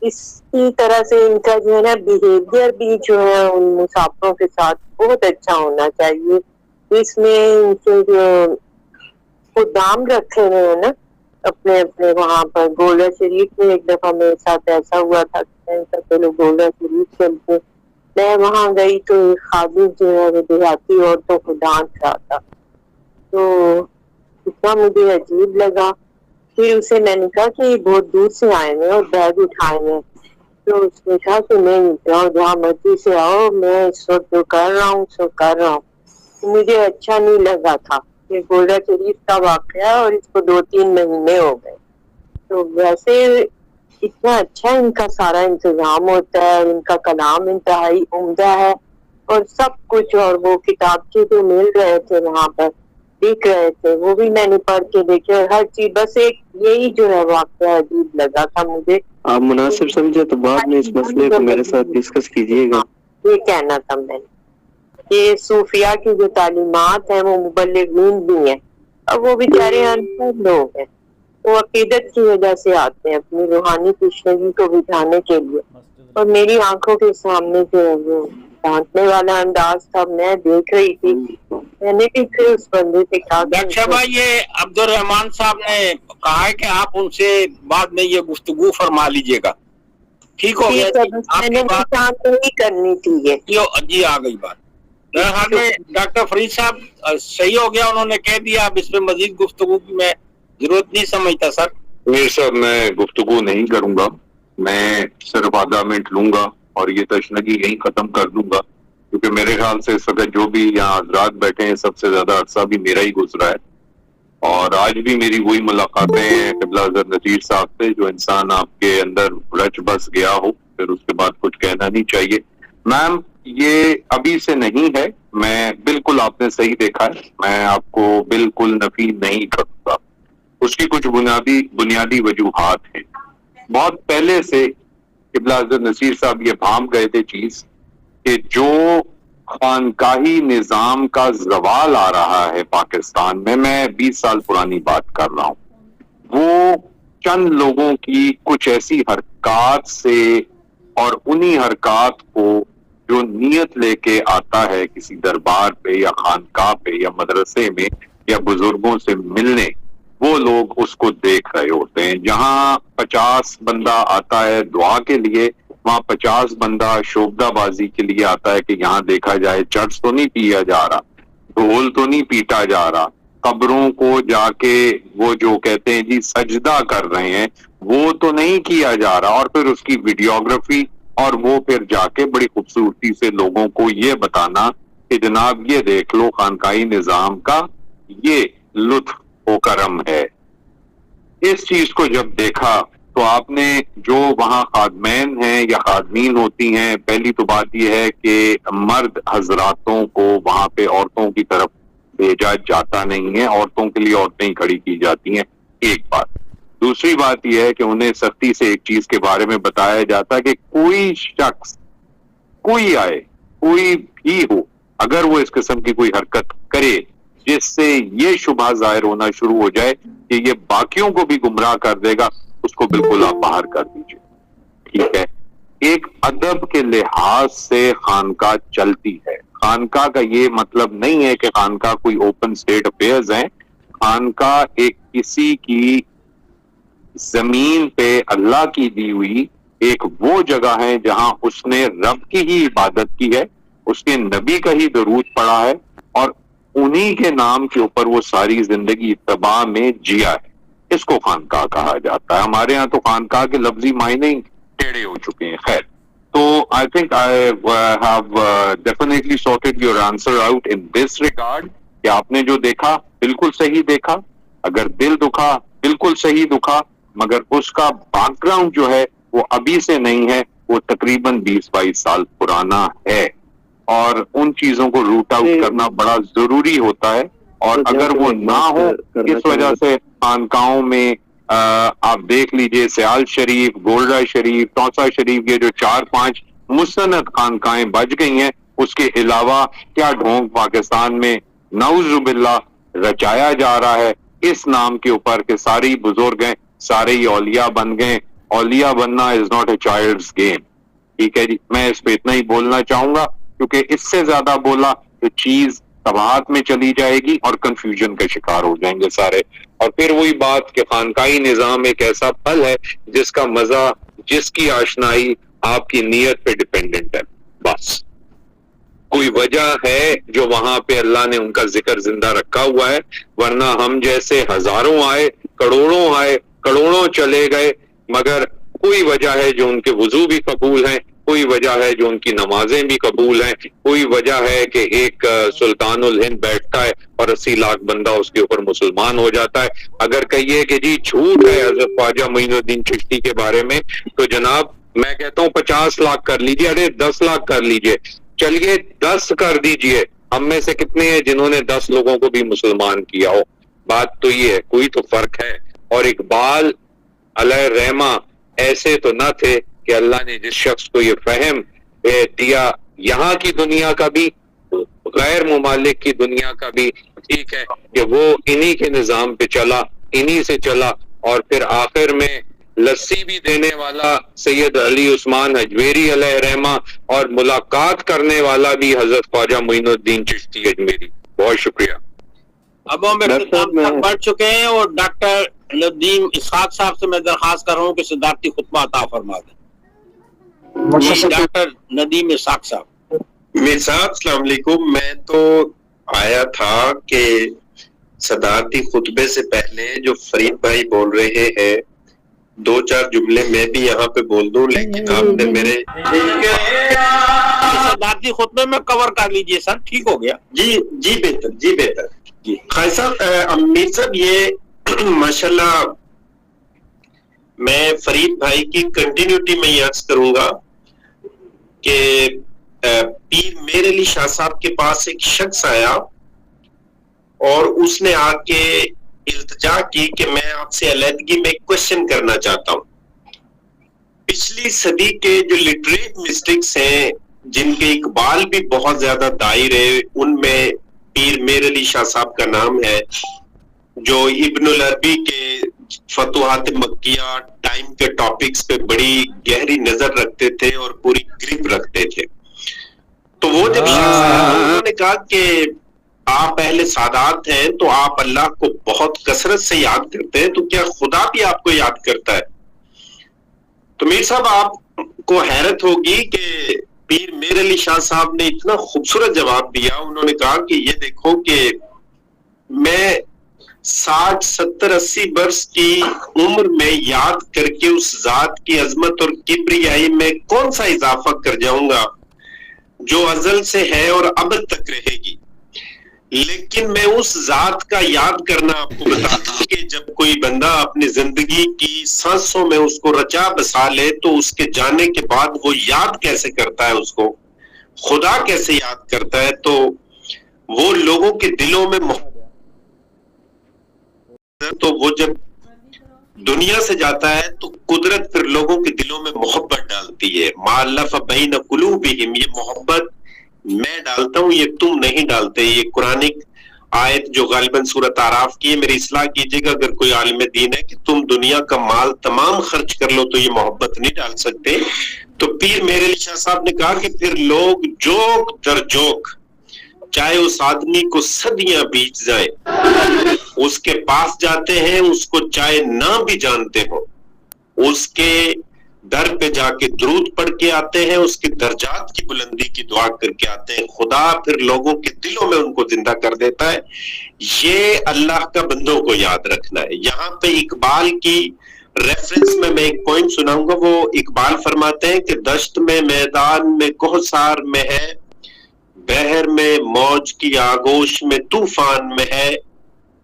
اسی طرح سے ان کا جو ہے نا بیہیویئر بھی جو ہے ان مسافروں کے ساتھ بہت اچھا ہونا چاہیے۔ اس میں ان کے جو خدام رکھے ہوئے ہیں نا اپنے اپنے وہاں پر، گولڈا شریف میں ایک دفعہ میرے ساتھ ایسا ہوا تھا کہ لوگ گولڈا شریف چلتے، میں وہاں گئی تو ایک خادم جو ہے وہ دیہاتی عورتوں کو ڈانٹ رہا تھا، تو اتنا مجھے عجیب لگا۔ پھر اسے میں نے کہا کہ بہت دور سے آئے ہیں اور بیگ اٹھائے ہیں، تو اس نے کہا کہ نہیں جاؤ، جہاں مرضی سے آؤ، میں اس وقت جو کر رہا ہوں سو کر رہا ہوں۔ مجھے اچھا نہیں لگا تھا یہ گولڈا شریف کا واقعہ، اور اس کو 2-3 مہینے ہو گئے۔ تو ویسے اتنا اچھا ان کا سارا انتظام ہوتا ہے، ان کا کلام انتہائی عمدہ ہے اور سب کچھ، اور وہ کتابچے جو مل رہے تھے وہاں پر دکھ رہے تھے وہ بھی میں نے پڑھ کے دیکھے، اور ہر چیز، بس ایک یہی جو ہے واقعہ عجیب لگا تھا مجھے۔ آپ مناسب سمجھے تو بعد میں اس مسئلے کو میرے ساتھ ڈسکس کیجیے گا۔ یہ کہنا تھا میں نے کہ صوفیاء کی جو تعلیمات ہیں وہ مبلغین بھی ہیں، اور وہ بیچارے انپڑھ لوگ ہیں، وہ عقیدت کی وجہ سے آتے ہیں اپنی روحانی تشنگی کو بجھانے کے لیے، اور میری آنکھوں کے سامنے جو ہے وہ ڈانٹنے والا انداز تھا، میں دیکھ رہی تھی، میں نے بھی پھر اس بندے سے کہا ڈاکٹر صاحبہ یہ عبد الرحمان صاحب نے کہا ہے کہ آپ ان سے بعد میں یہ گفتگو فرما لیجئے گا، ٹھیک ہو گیا؟ میں نے چاند نہیں کرنی تھی یہ جی آ گئی بات۔ میرے خیال میں ڈاکٹر فرید صاحب صحیح ہو گیا، انہوں نے کہہ دیا، اب اس میں مزید گفتگو کی میں ضرورت نہیں سمجھتا سر۔ امیر صاحب میں گفتگو نہیں کروں گا، میں صرف آدھا منٹ لوں گا اور یہ تشنگی یہیں ختم کر دوں گا، کیونکہ میرے خیال سے اس وقت جو بھی یہاں حضرات بیٹھے ہیں سب سے زیادہ عرصہ بھی میرا ہی گزرا ہے، اور آج بھی میری وہی ملاقاتیں ہیں قبلہ حضرت نذیر صاحب سے، جو انسان آپ کے اندر رچ بس گیا ہو پھر اس کے بعد کچھ کہنا نہیں چاہیے۔ میم یہ ابھی سے نہیں ہے، میں بالکل آپ نے صحیح دیکھا ہے، میں آپ کو بالکل نفی نہیں کروں گا، اس کی کچھ بنیادی وجوہات ہیں۔ بہت پہلے سے قبلہ حضرت نذیر صاحب یہ بھانپ گئے تھے چیز کہ جو خانقاہی نظام کا زوال آ رہا ہے پاکستان میں 20 سال پرانی بات کر رہا ہوں، وہ چند لوگوں کی کچھ ایسی حرکات سے اور انہی حرکات کو جو نیت لے کے آتا ہے کسی دربار پہ یا خانقاہ پہ یا مدرسے میں یا بزرگوں سے ملنے، وہ لوگ اس کو دیکھ رہے ہوتے ہیں. جہاں 50 بندہ آتا ہے دعا کے لیے، وہاں 50 بندہ شوبدہ بازی کے لیے آتا ہے کہ یہاں دیکھا جائے چرچ تو نہیں پیا جا رہا، ڈھول تو نہیں پیٹا جا رہا، قبروں کو جا کے وہ جو کہتے ہیں جی سجدہ کر رہے ہیں وہ تو نہیں کیا جا رہا. اور پھر اس کی ویڈیوگرافی، اور وہ پھر جا کے بڑی خوبصورتی سے لوگوں کو یہ بتانا کہ جناب یہ دیکھ لو خانقاہی نظام کا یہ لطف و کرم ہے. اس چیز کو جب دیکھا تو آپ نے جو وہاں خادمین ہیں یا خادمین ہوتی ہیں، پہلی تو بات یہ ہے کہ مرد حضراتوں کو وہاں پہ عورتوں کی طرف بھیجا جاتا نہیں ہے، عورتوں کے لیے عورتیں ہی کھڑی کی جاتی ہیں، ایک بات. دوسری بات یہ ہے کہ انہیں سختی سے ایک چیز کے بارے میں بتایا جاتا ہے کہ کوئی شخص کوئی آئے کوئی بھی ہو، اگر وہ اس قسم کی کوئی حرکت کرے جس سے یہ شبہ ظاہر ہونا شروع ہو جائے کہ یہ باقیوں کو بھی گمراہ کر دے گا، اس کو بالکل آپ باہر کر دیجئے. ٹھیک ہے، ایک ادب کے لحاظ سے خانقاہ چلتی ہے. خانقاہ کا یہ مطلب نہیں ہے کہ خانقاہ کوئی اوپن اسٹیٹ افیئرز ہیں. خانقاہ ایک کسی کی زمین پہ اللہ کی دی ہوئی ایک وہ جگہ ہے جہاں اس نے رب کی ہی عبادت کی ہے، اس کے نبی کا ہی درود پڑھا ہے، اور انہی کے نام کے اوپر وہ ساری زندگی اتباع میں جیا ہے. اس کو خانقاہ کہا جاتا ہے. ہمارے ہاں تو خانقاہ کے لفظی معنی ٹیڑھے ہو چکے ہیں. خیر، تو I think I have definitely sorted your answer out in this regard کہ آپ نے جو دیکھا بالکل صحیح دیکھا، اگر دل دکھا بالکل صحیح دکھا، مگر اس کا بیک گراؤنڈ جو ہے وہ ابھی سے نہیں ہے، وہ تقریباً 20-22 سال پرانا ہے، اور ان چیزوں کو روٹ آؤٹ کرنا بڑا ضروری ہوتا ہے. اور اگر وہ نہ ہو، اس وجہ سے خانقاہوں میں آپ دیکھ لیجئے سیال شریف، گولڈا شریف، توسا شریف، یہ جو 4-5 مستند خانقاہیں بچ گئی ہیں، اس کے علاوہ کیا ڈھونگ پاکستان میں نعوذ باللہ رچایا جا رہا ہے اس نام کے اوپر کہ ساری بزرگ ہیں، سارے ہی اولیاء بن گئے. اولیاء بننا is not a child's game. ٹھیک ہے جی، میں اس پہ اتنا ہی بولنا چاہوں گا کیونکہ اس سے زیادہ بولا تو چیز تباہت میں چلی جائے گی اور کنفیوژن کا شکار ہو جائیں گے سارے. اور پھر وہی بات کہ خانقاہی نظام ایک ایسا پھل ہے جس کا مزہ، جس کی آشنائی آپ کی نیت پہ ڈیپینڈنٹ ہے. بس کوئی وجہ ہے جو وہاں پہ اللہ نے ان کا ذکر زندہ رکھا ہوا ہے، ورنہ ہم جیسے ہزاروں آئے، کروڑوں چلے گئے، مگر کوئی وجہ ہے جو ان کے وضو بھی قبول ہیں، کوئی وجہ ہے جو ان کی نمازیں بھی قبول ہیں، کوئی وجہ ہے کہ ایک سلطان الہند بیٹھتا ہے اور 80 لاکھ بندہ اس کے اوپر مسلمان ہو جاتا ہے. اگر کہیے کہ جی جھوٹ ہے حضرت خواجہ معین الدین چشتی کے بارے میں، تو جناب میں کہتا ہوں 50 لاکھ کر لیجئے، ارے 10 لاکھ کر لیجئے، چلیے 10 کر دیجئے. ہم میں سے کتنے ہیں جنہوں نے 10 لوگوں کو بھی مسلمان کیا ہو؟ بات تو یہ ہے، کوئی تو فرق ہے. اور اقبال علیہ رحمہ ایسے تو نہ تھے کہ اللہ نے جس شخص کو یہ فہم دیا یہاں کی دنیا کا بھی، غیر ممالک کی دنیا کا بھی، ٹھیک ہے، کہ وہ انہی کے نظام پہ چلا، انہی سے چلا، اور پھر آخر میں لسی بھی دینے والا سید علی عثمان حجویری علیہ رحمہ، اور ملاقات کرنے والا بھی حضرت خواجہ معین الدین چشتی اجمیری. بہت شکریہ. اب ہم اختتام تک بڑھ چکے ہیں، اور ڈاکٹر ندیم اسحاق صاحب سے میں درخواست کر رہا ہوں کہ صدارتی خطبہ عطا فرما دیں. ڈاکٹر ندیم اسحاق صاحب. میر صاحب السلام علیکم. میں تو آیا تھا کہ صدارتی خطبے سے پہلے جو فرید بھائی بول رہے ہیں 2-4 جملے میں بھی یہاں پہ بول دوں، لیکن آپ نے میرے صدارتی خطبے میں کور کر لیجئے سر. ٹھیک ہو گیا؟ جی بہتر، جی بہتر. جی خواجہ صاحب، امیر صاحب، یہ ماشاءاللہ میں فرید بھائی کی کنٹینیوٹی میں یہ عرض کروں گا کہ پیر میر علی شاہ صاحب کے پاس ایک شخص آیا اور اس نے آ کے التجا کی کہ میں آپ سے علیحدگی میں ایک کوشچن کرنا چاہتا ہوں. پچھلی صدی کے جو لٹریٹ مسٹکس ہیں جن کے اقبال بھی بہت زیادہ دائر ہے، ان میں پیر میر علی شاہ صاحب کا نام ہے، جو ابن العربی کے فتوحات مکیہ ٹائم کے ٹاپکس پہ بڑی گہری نظر رکھتے تھے اور پوری گرپ رکھتے تھے. تو وہ جب انہوں نے کہا کہ آپ اہل سعادت ہیں تو آپ اللہ کو بہت کثرت سے یاد کرتے ہیں, تو کیا خدا بھی آپ کو یاد کرتا ہے؟ تو میر صاحب آپ کو حیرت ہوگی کہ پیر میر علی شاہ صاحب نے اتنا خوبصورت جواب دیا. انہوں نے کہا کہ یہ دیکھو کہ میں 60 70 80 برس کی عمر میں یاد کر کے اس ذات کی عظمت اور کبریائی میں کون سا اضافہ کر جاؤں گا جو ازل سے ہے اور ابد تک رہے گی. لیکن میں اس ذات کا یاد کرنا آپ کو بتا دوں کہ جب کوئی بندہ اپنی زندگی کی سانسوں میں اس کو رچا بسا لے تو اس کے جانے کے بعد وہ یاد کیسے کرتا ہے, اس کو خدا کیسے یاد کرتا ہے. تو وہ لوگوں کے دلوں میں تو وہ جب دنیا سے جاتا ہے تو قدرت پھر لوگوں کے دلوں میں محبت ڈالتی ہے. مؤلف بین قلوبہم, یہ محبت میں ڈالتا ہوں, یہ تم نہیں ڈالتے. یہ قرآنک آیت جو غالباً سورۃ اعراف کی ہے, میری اصلاح کیجیے گا اگر کوئی عالم دین ہے, کہ تم دنیا کا مال تمام خرچ کر لو تو یہ محبت نہیں ڈال سکتے. تو پیر میر علی شاہ صاحب نے کہا کہ پھر لوگ جوک در جوک, چاہے اس آدمی کو صدیاں بیت جائیں, اس کے پاس جاتے ہیں, اس کو چاہے نہ بھی جانتے ہو, اس کے در پہ جا کے درود پڑھ کے آتے ہیں, اس کے درجات کی بلندی کی دعا کر کے آتے ہیں. خدا پھر لوگوں کے دلوں میں ان کو زندہ کر دیتا ہے. یہ اللہ کا بندوں کو یاد رکھنا ہے. یہاں پہ اقبال کی ریفرنس میں ایک پوائنٹ سناؤں گا. وہ اقبال فرماتے ہیں کہ دشت میں میدان میں کوہسار میں ہے, بحر میں موج کی آگوش میں طوفان میں ہے,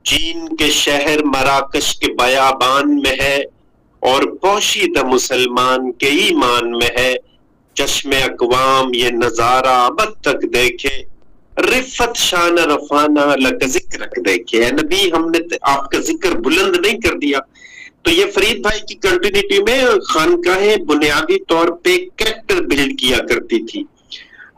چین کے شہر مراکش کے بیابان میں ہے, اور پوشیدہ مسلمان کے ایمان میں ہے. چشم اقوام یہ نظارہ ابد تک دیکھے, رفت شان رفانہ لک ذکرک دیکھے. اے نبی, ہم نے آپ کا ذکر بلند نہیں کر دیا. تو یہ فرید بھائی کی کنٹینیوٹی میں خانقاہیں بنیادی طور پہ کریکٹر بلڈ کیا کرتی تھی.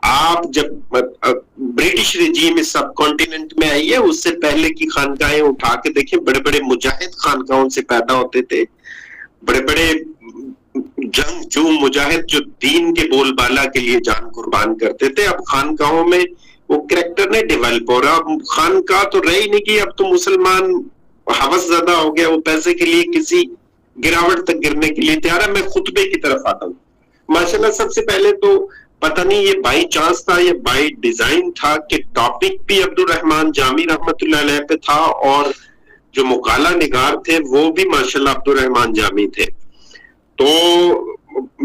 آپ جب برٹش رجیم اس سب کانٹیننٹ میں آئی ہے, اس سے پہلے کی خانقاہیں اٹھا کے دیکھیں, بڑے بڑے مجاہد خانقاہوں سے پیدا ہوتے تھے, بڑے بڑے جنگ جو مجاہد جو دین کے بول بالا کے لیے جان قربان کرتے تھے. اب خانقاہوں میں وہ کریکٹر نہیں ڈیولپ ہو رہا. اب خانقاہ تو رہی نہیں کہ اب تو مسلمان ہوس زیادہ ہو گیا, وہ پیسے کے لیے کسی گراوٹ تک گرنے کے لیے تیار ہے. میں خطبے کی طرف آتا ہوں. ماشاءاللہ سب سے پہلے تو پتہ نہیں یہ بائی چانس تھا یا بائی ڈیزائن تھا کہ ٹاپک بھی عبد الرحمان جامی رحمت اللہ علیہ پہ تھا, اور جو مقالہ نگار تھے وہ بھی ماشاءاللہ عبد الرحمان جامی تھے. تو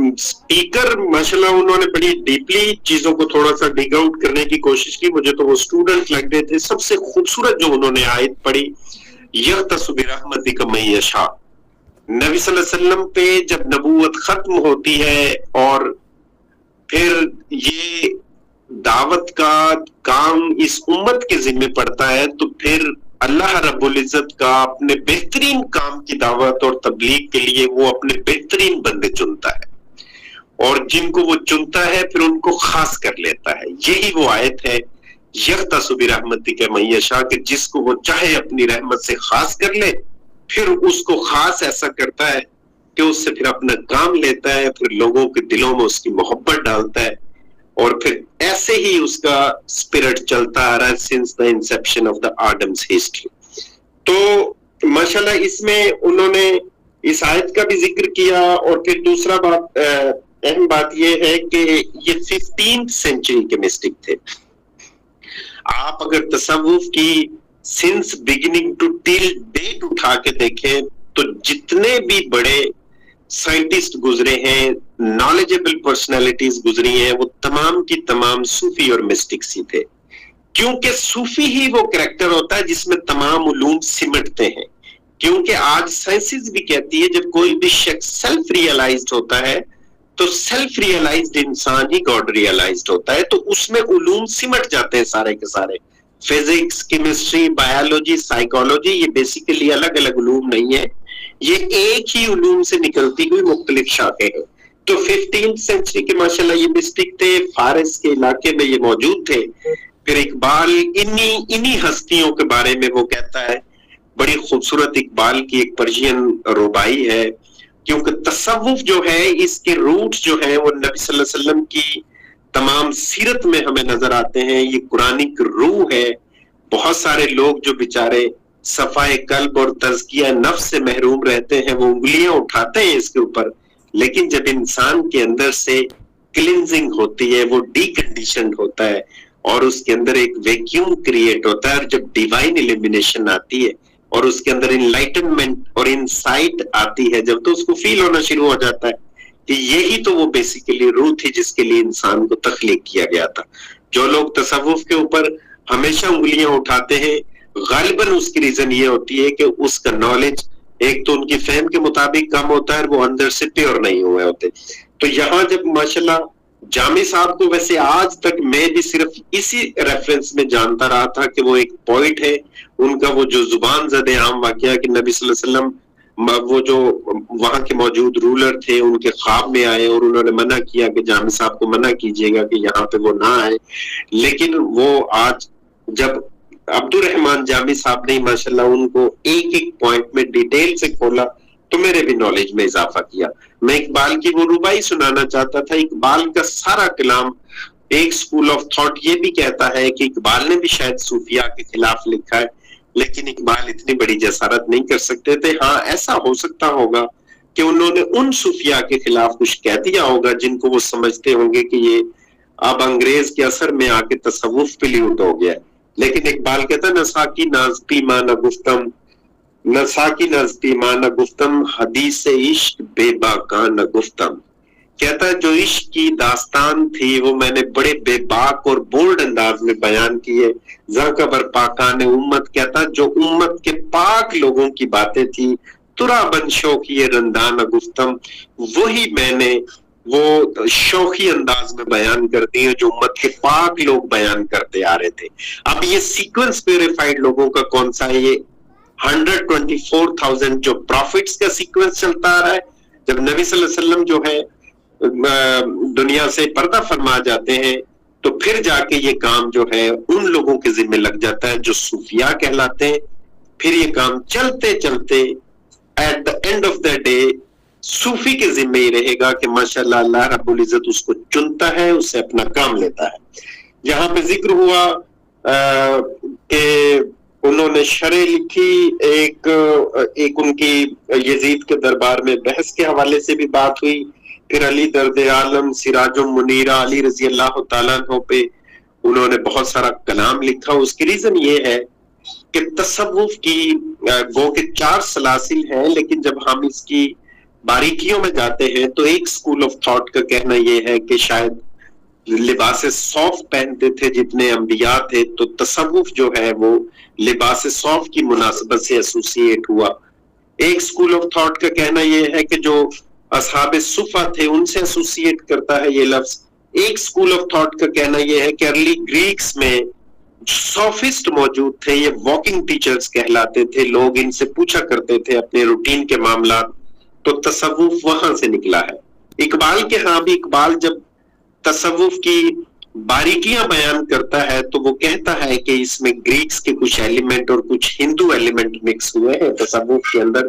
اسپیکر ماشاءاللہ انہوں نے بڑی ڈیپلی چیزوں کو تھوڑا سا ڈگ آؤٹ کرنے کی کوشش کی. مجھے تو وہ اسٹوڈنٹ لگ رہے تھے. سب سے خوبصورت جو انہوں نے آیت پڑھی, یغتص برحمتک من یشاء, نبی صلی اللہ علیہ وسلم پہ جب نبوت ختم ہوتی ہے اور پھر یہ دعوت کا کام اس امت کے ذمہ پڑتا ہے, تو پھر اللہ رب العزت کا اپنے بہترین کام کی دعوت اور تبلیغ کے لیے وہ اپنے بہترین بندے چنتا ہے, اور جن کو وہ چنتا ہے پھر ان کو خاص کر لیتا ہے. یہی وہ آیت ہے یغتص برحمتک من یشاء, کہ جس کو وہ چاہے اپنی رحمت سے خاص کر لے, پھر اس کو خاص ایسا کرتا ہے کہ اس سے پھر اپنا کام لیتا ہے, پھر لوگوں کے دلوں میں اس کی محبت ڈالتا ہے, اور پھر ایسے ہی اس کا اسپرٹ چلتا آ رہا ہے since the inception of the Adam's history. تو ماشاءاللہ اس میں انہوں نے اس آیت کا بھی ذکر کیا, اور پھر دوسرا بات اہم بات یہ ہے کہ یہ 15th سینچری کے مسٹک تھے. آپ اگر تصوف کی since beginning to till date اٹھا کے دیکھیں تو جتنے بھی بڑے سائنٹسٹ گزرے ہیں, نالجبل پرسنالٹیز گزری ہیں, وہ تمام کی تمام صوفی اور مسٹکس ہی تھے. کیونکہ صوفی ہی وہ کریکٹر ہوتا ہے جس میں تمام علوم سمٹتے ہیں. کیونکہ آج سائنسز بھی کہتی ہے جب کوئی بھی شخص سیلف ریئلائزڈ ہوتا ہے تو سیلف ریئلائزڈ انسان ہی گاڈ ریئلائزڈ ہوتا ہے. تو اس میں علوم سمٹ جاتے ہیں سارے کے سارے. فزکس, کیمسٹری, بایولوجی, سائیکالوجی, یہ بیسیکلی الگ الگ علوم نہیں ہے, یہ ایک ہی علوم سے نکلتی ہوئی مختلف شاخیں ہیں. تو 15th سینچری کے ماشاءاللہ یہ مسٹک تھے, فارس کے علاقے میں یہ موجود تھے. پھر اقبال انہی ہستیوں کے بارے میں وہ کہتا ہے بڑی خوبصورت اقبال کی ایک پرشین ربائی ہے، کیونکہ تصوف جو ہے اس کے روٹس جو ہیں وہ نبی صلی اللہ علیہ وسلم کی تمام سیرت میں ہمیں نظر آتے ہیں. یہ قرآنک روح ہے. بہت سارے لوگ جو بیچارے صفائے قلب اور تزکیہ نفس سے محروم رہتے ہیں وہ انگلیاں اٹھاتے ہیں اس کے اوپر، لیکن جب انسان کے اندر سے کلینزنگ ہوتی ہے، وہ ڈی کنڈیشنڈ ہوتا ہے اور اس کے اندر ایک ویکیوم کریٹ ہوتا ہے، اور جب ڈیوائن ایلیمینیشن آتی ہے اور اس کے اندر انلائٹنمنٹ اور انسائٹ آتی ہے جب، تو اس کو فیل ہونا شروع ہو جاتا ہے کہ یہی تو وہ بیسیکلی روح تھی جس کے لیے انسان کو تخلیق کیا گیا تھا. جو لوگ تصوف کے اوپر ہمیشہ انگلیاں اٹھاتے ہیں، غالباً اس کی ریزن یہ ہوتی ہے کہ اس کا نالج ایک تو ان کی فہم کے مطابق کم ہوتا ہے اور وہ اندر سے پیور نہیں ہوئے ہوتے. تو یہاں جب ماشاءاللہ جامی صاحب کو، ویسے آج تک میں بھی صرف اسی ریفرنس میں جانتا رہا تھا کہ وہ ایک پوئٹ ہے، ان کا وہ جو زبان زد عام واقعہ کہ نبی صلی اللہ علیہ وسلم وہ جو وہاں کے موجود رولر تھے ان کے خواب میں آئے اور انہوں نے منع کیا کہ جامی صاحب کو منع کیجیے گا کہ یہاں پہ وہ نہ آئے. لیکن وہ آج جب عبد الرحمان جامی صاحب نے ماشاءاللہ ان کو ایک ایک پوائنٹ میں ڈیٹیل سے کھولا تو میرے بھی نالج میں اضافہ کیا. میں اقبال کی وہ ربائی سنانا چاہتا تھا. اقبال کا سارا کلام ایک سکول آف تھاٹ یہ بھی کہتا ہے کہ اقبال نے بھی شاید صوفیاء کے خلاف لکھا ہے، لیکن اقبال اتنی بڑی جسارت نہیں کر سکتے تھے. ہاں ایسا ہو سکتا ہوگا کہ انہوں نے ان صوفیاء کے خلاف کچھ کہہ دیا ہوگا جن کو وہ سمجھتے ہوں گے کہ یہ اب انگریز کے اثر میں آ کے تصوف پہ لیوٹ ہو گیا. لیکن اقبال کہتا ہے نساکی نازکی ماں نہ گفتم، نساکی نازکی ماں نہ گفتم، حدیث عشق بے باکاں نہ گفتم. کہتا ہے جو عشق کی داستان تھی وہ میں نے بڑے بے باک اور بولڈ انداز میں بیان کی ہے. ذاکبر پاکان امت، کہتا جو امت کے پاک لوگوں کی باتیں تھی، ترا بن شوقی رندان گفتم، وہی میں نے وہ شوقی انداز میں بیان کرتی ہیں جو امت کے پاک لوگ بیان کرتے آ رہے تھے. اب یہ سیکوینس پیوریفائڈ لوگوں کا کون سا ہے؟ یہ 124,000 جو پروفٹس کا سیکوینس چلتا آ رہا ہے. جب نبی صلی اللہ علیہ وسلم جو ہے دنیا سے پردہ فرما جاتے ہیں تو پھر جا کے یہ کام جو ہے ان لوگوں کے ذمہ لگ جاتا ہے جو صوفیاء کہلاتے ہیں. پھر یہ کام چلتے چلتے at the end of the day صوفی کے ذمہ ہی رہے گا کہ ماشاءاللہ اللہ رب العزت اس کو چنتا ہے، اس سے اپنا کام لیتا ہے. یہاں پہ ذکر ہوا کہ انہوں نے شرح لکھی، ایک ان کی یزید کے دربار میں بحث کے حوالے سے بھی بات ہوئی. پھر علی درد عالم سراج المنیرہ علی رضی اللہ تعالیٰ عنہ پہ انہوں نے بہت سارا کلام لکھا. اس کی ریزن یہ ہے کہ تصوف کی گو کے 4 سلاسل ہیں، لیکن جب ہم اس کی باریکیوں میں جاتے ہیں تو ایک سکول آف تھاٹ کا کہنا یہ ہے کہ شاید لباس صوف پہنتے تھے جتنے انبیاء تھے، تو تصوف جو ہے وہ لباس صوف کی مناسبت سے ایسوسیٹ ہوا. ایک سکول آف تھاٹ کا کہنا یہ ہے کہ جو اصحاب صفا تھے ان سے ایسوسیٹ کرتا ہے یہ لفظ. ایک سکول آف تھاٹ کا کہنا یہ ہے کہ ارلی گریکس میں سوفسٹ موجود تھے، یہ واکنگ ٹیچرز کہلاتے تھے. لوگ ان سے پوچھا کرتے تھے اپنے روٹین کے معاملات، تو تصوف وہاں سے نکلا ہے. اقبال کے ہاں بھی اقبال جب تصوف کی باریکیاں بیان کرتا ہے تو وہ کہتا ہے کہ اس میں گریکس کے کچھ ایلیمنٹ اور کچھ ہندو ایلیمنٹ مکس ہوئے ہیں تصوف کے اندر.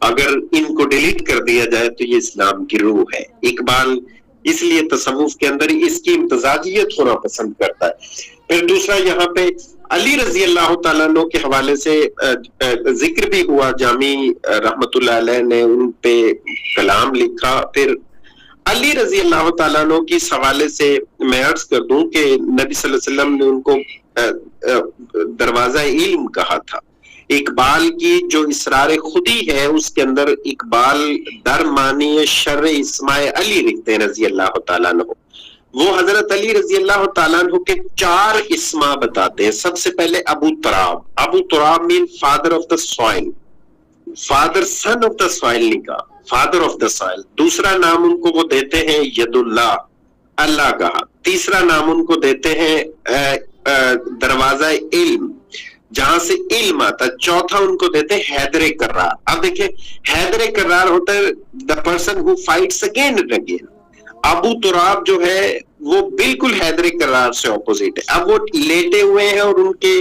اگر ان کو ڈیلیٹ کر دیا جائے تو یہ اسلام کی روح ہے. اقبال اس لیے تصوف کے اندر اس کی امتزاجیت ہونا پسند کرتا ہے. پھر دوسرا یہاں پہ علی رضی اللہ تعالیٰ عنہ کے حوالے سے ذکر بھی ہوا. جامی رحمت اللہ علیہ نے ان پہ کلام لکھا. پھر علی رضی اللہ تعالیٰ عنہ کی حوالے سے میں عرض کر دوں کہ نبی صلی اللہ علیہ وسلم نے ان کو دروازہ علم کہا تھا. اقبال کی جو اسرار خودی ہے اس کے اندر اقبال در معنی شر اسماء علی لکھتے ہیں رضی اللہ تعالیٰ عنہ. وہ حضرت علی رضی اللہ تعالیٰ عنہ کے 4 اسماء بتاتے ہیں. سب سے پہلے ابو Turab. Abu Turab mean father of the soil, father son of the soil نہیں کہا، فادر آف دا سوائل. دوسرا نام ان کو وہ دیتے ہیں ید اللہ، اللہ کہا. تیسرا نام ان کو دیتے ہیں دروازہ علم، جہاں سے علم آتا. چوتھا ان کو دیتے ہیں حیدر کرار. اب دیکھیں حیدر کرار ہوتا ہے the person who fights again and again. ابو تراب جو ہے وہ بالکل حیدر کرار سے اپوزٹ ہے. اب وہ لیٹے ہوئے ہیں اور ان کے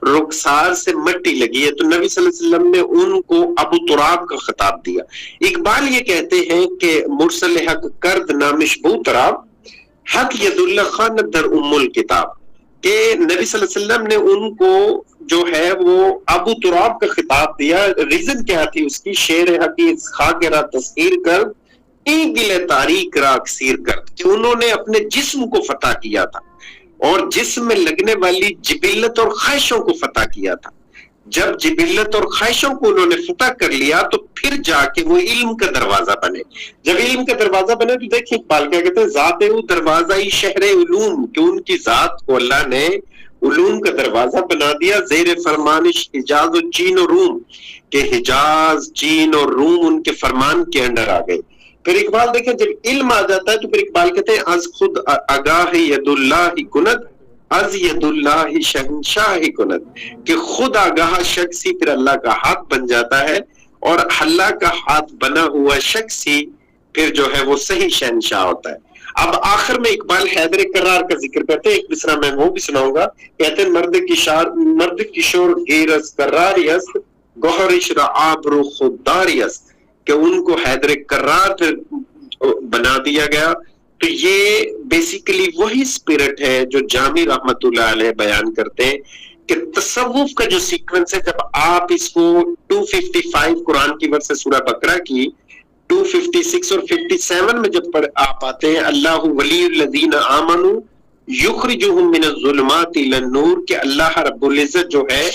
رخسار سے مٹی لگی ہے، تو نبی صلی اللہ علیہ وسلم نے ان کو ابو تراب کا خطاب دیا. اقبال یہ کہتے ہیں کہ مرسل حق کرد نامشبو تراب، حق ید اللہ خان در ام الکتاب، کہ نبی صلی اللہ علیہ وسلم نے ان کو جو ہے وہ ابو تراب کا خطاب دیا. ریزن کیا تھی اس کی؟ شیر حقیق خاک را تسخیر کر این گل تاریخ را اکسیر کر، کہ انہوں نے اپنے جسم کو فتح کیا تھا اور جسم میں لگنے والی جبلت اور خواہشوں کو فتح کیا تھا. جب جبلت اور خواہشوں کو انہوں نے فتح کر لیا تو پھر جا کے وہ علم کا دروازہ بنے. جب علم کا دروازہ بنے تو دیکھیں اقبال کیا کہتے ہیں، ذات او دروازہ شہر علوم، کہ ان کی ذات کو اللہ نے علوم کا دروازہ بنا دیا. زیر فرمانش حجاز و چین و روم، کہ حجاز، چین اور روم ان کے فرمان کے انڈر آ گئے. پھر اقبال دیکھیں جب علم آ جاتا ہے تو پھر اقبال کہتے ہیں از خود آگاہ ید اللہ کند از ید اللہ شہنشاہ کند، کہ خود آگاہ شخص ہی پھر اللہ کا ہاتھ بن جاتا ہے، اور اللہ کا ہاتھ بنا ہوا شخص ہی پھر جو ہے وہ صحیح شہنشاہ ہوتا ہے. اب آخر میں اقبال حیدر کرار کا ذکر کرتے ہیں، ایک مصرع میں وہ بھی سناؤں گا. کہتے ہیں مرد کشور گیرز کراریس گوہرش را آبرو خودداریس، کہ ان کو حیدر کرار پھر بنا دیا گیا. تو یہ بیسیکلی وہی سپیرٹ ہے جو جامی رحمت اللہ علیہ بیان کرتے ہیں کہ تصوف کا جو سیکوینس ہے، جب آپ اس کو 255 قرآن کی ورس سورہ بقرہ کی 256 اور 57 میں جب آپ آتے ہیں، اللہ ولی الذین آمنوا یخرجہم من الظلمات الی النور، کہ اللہ رب العزت جو ہے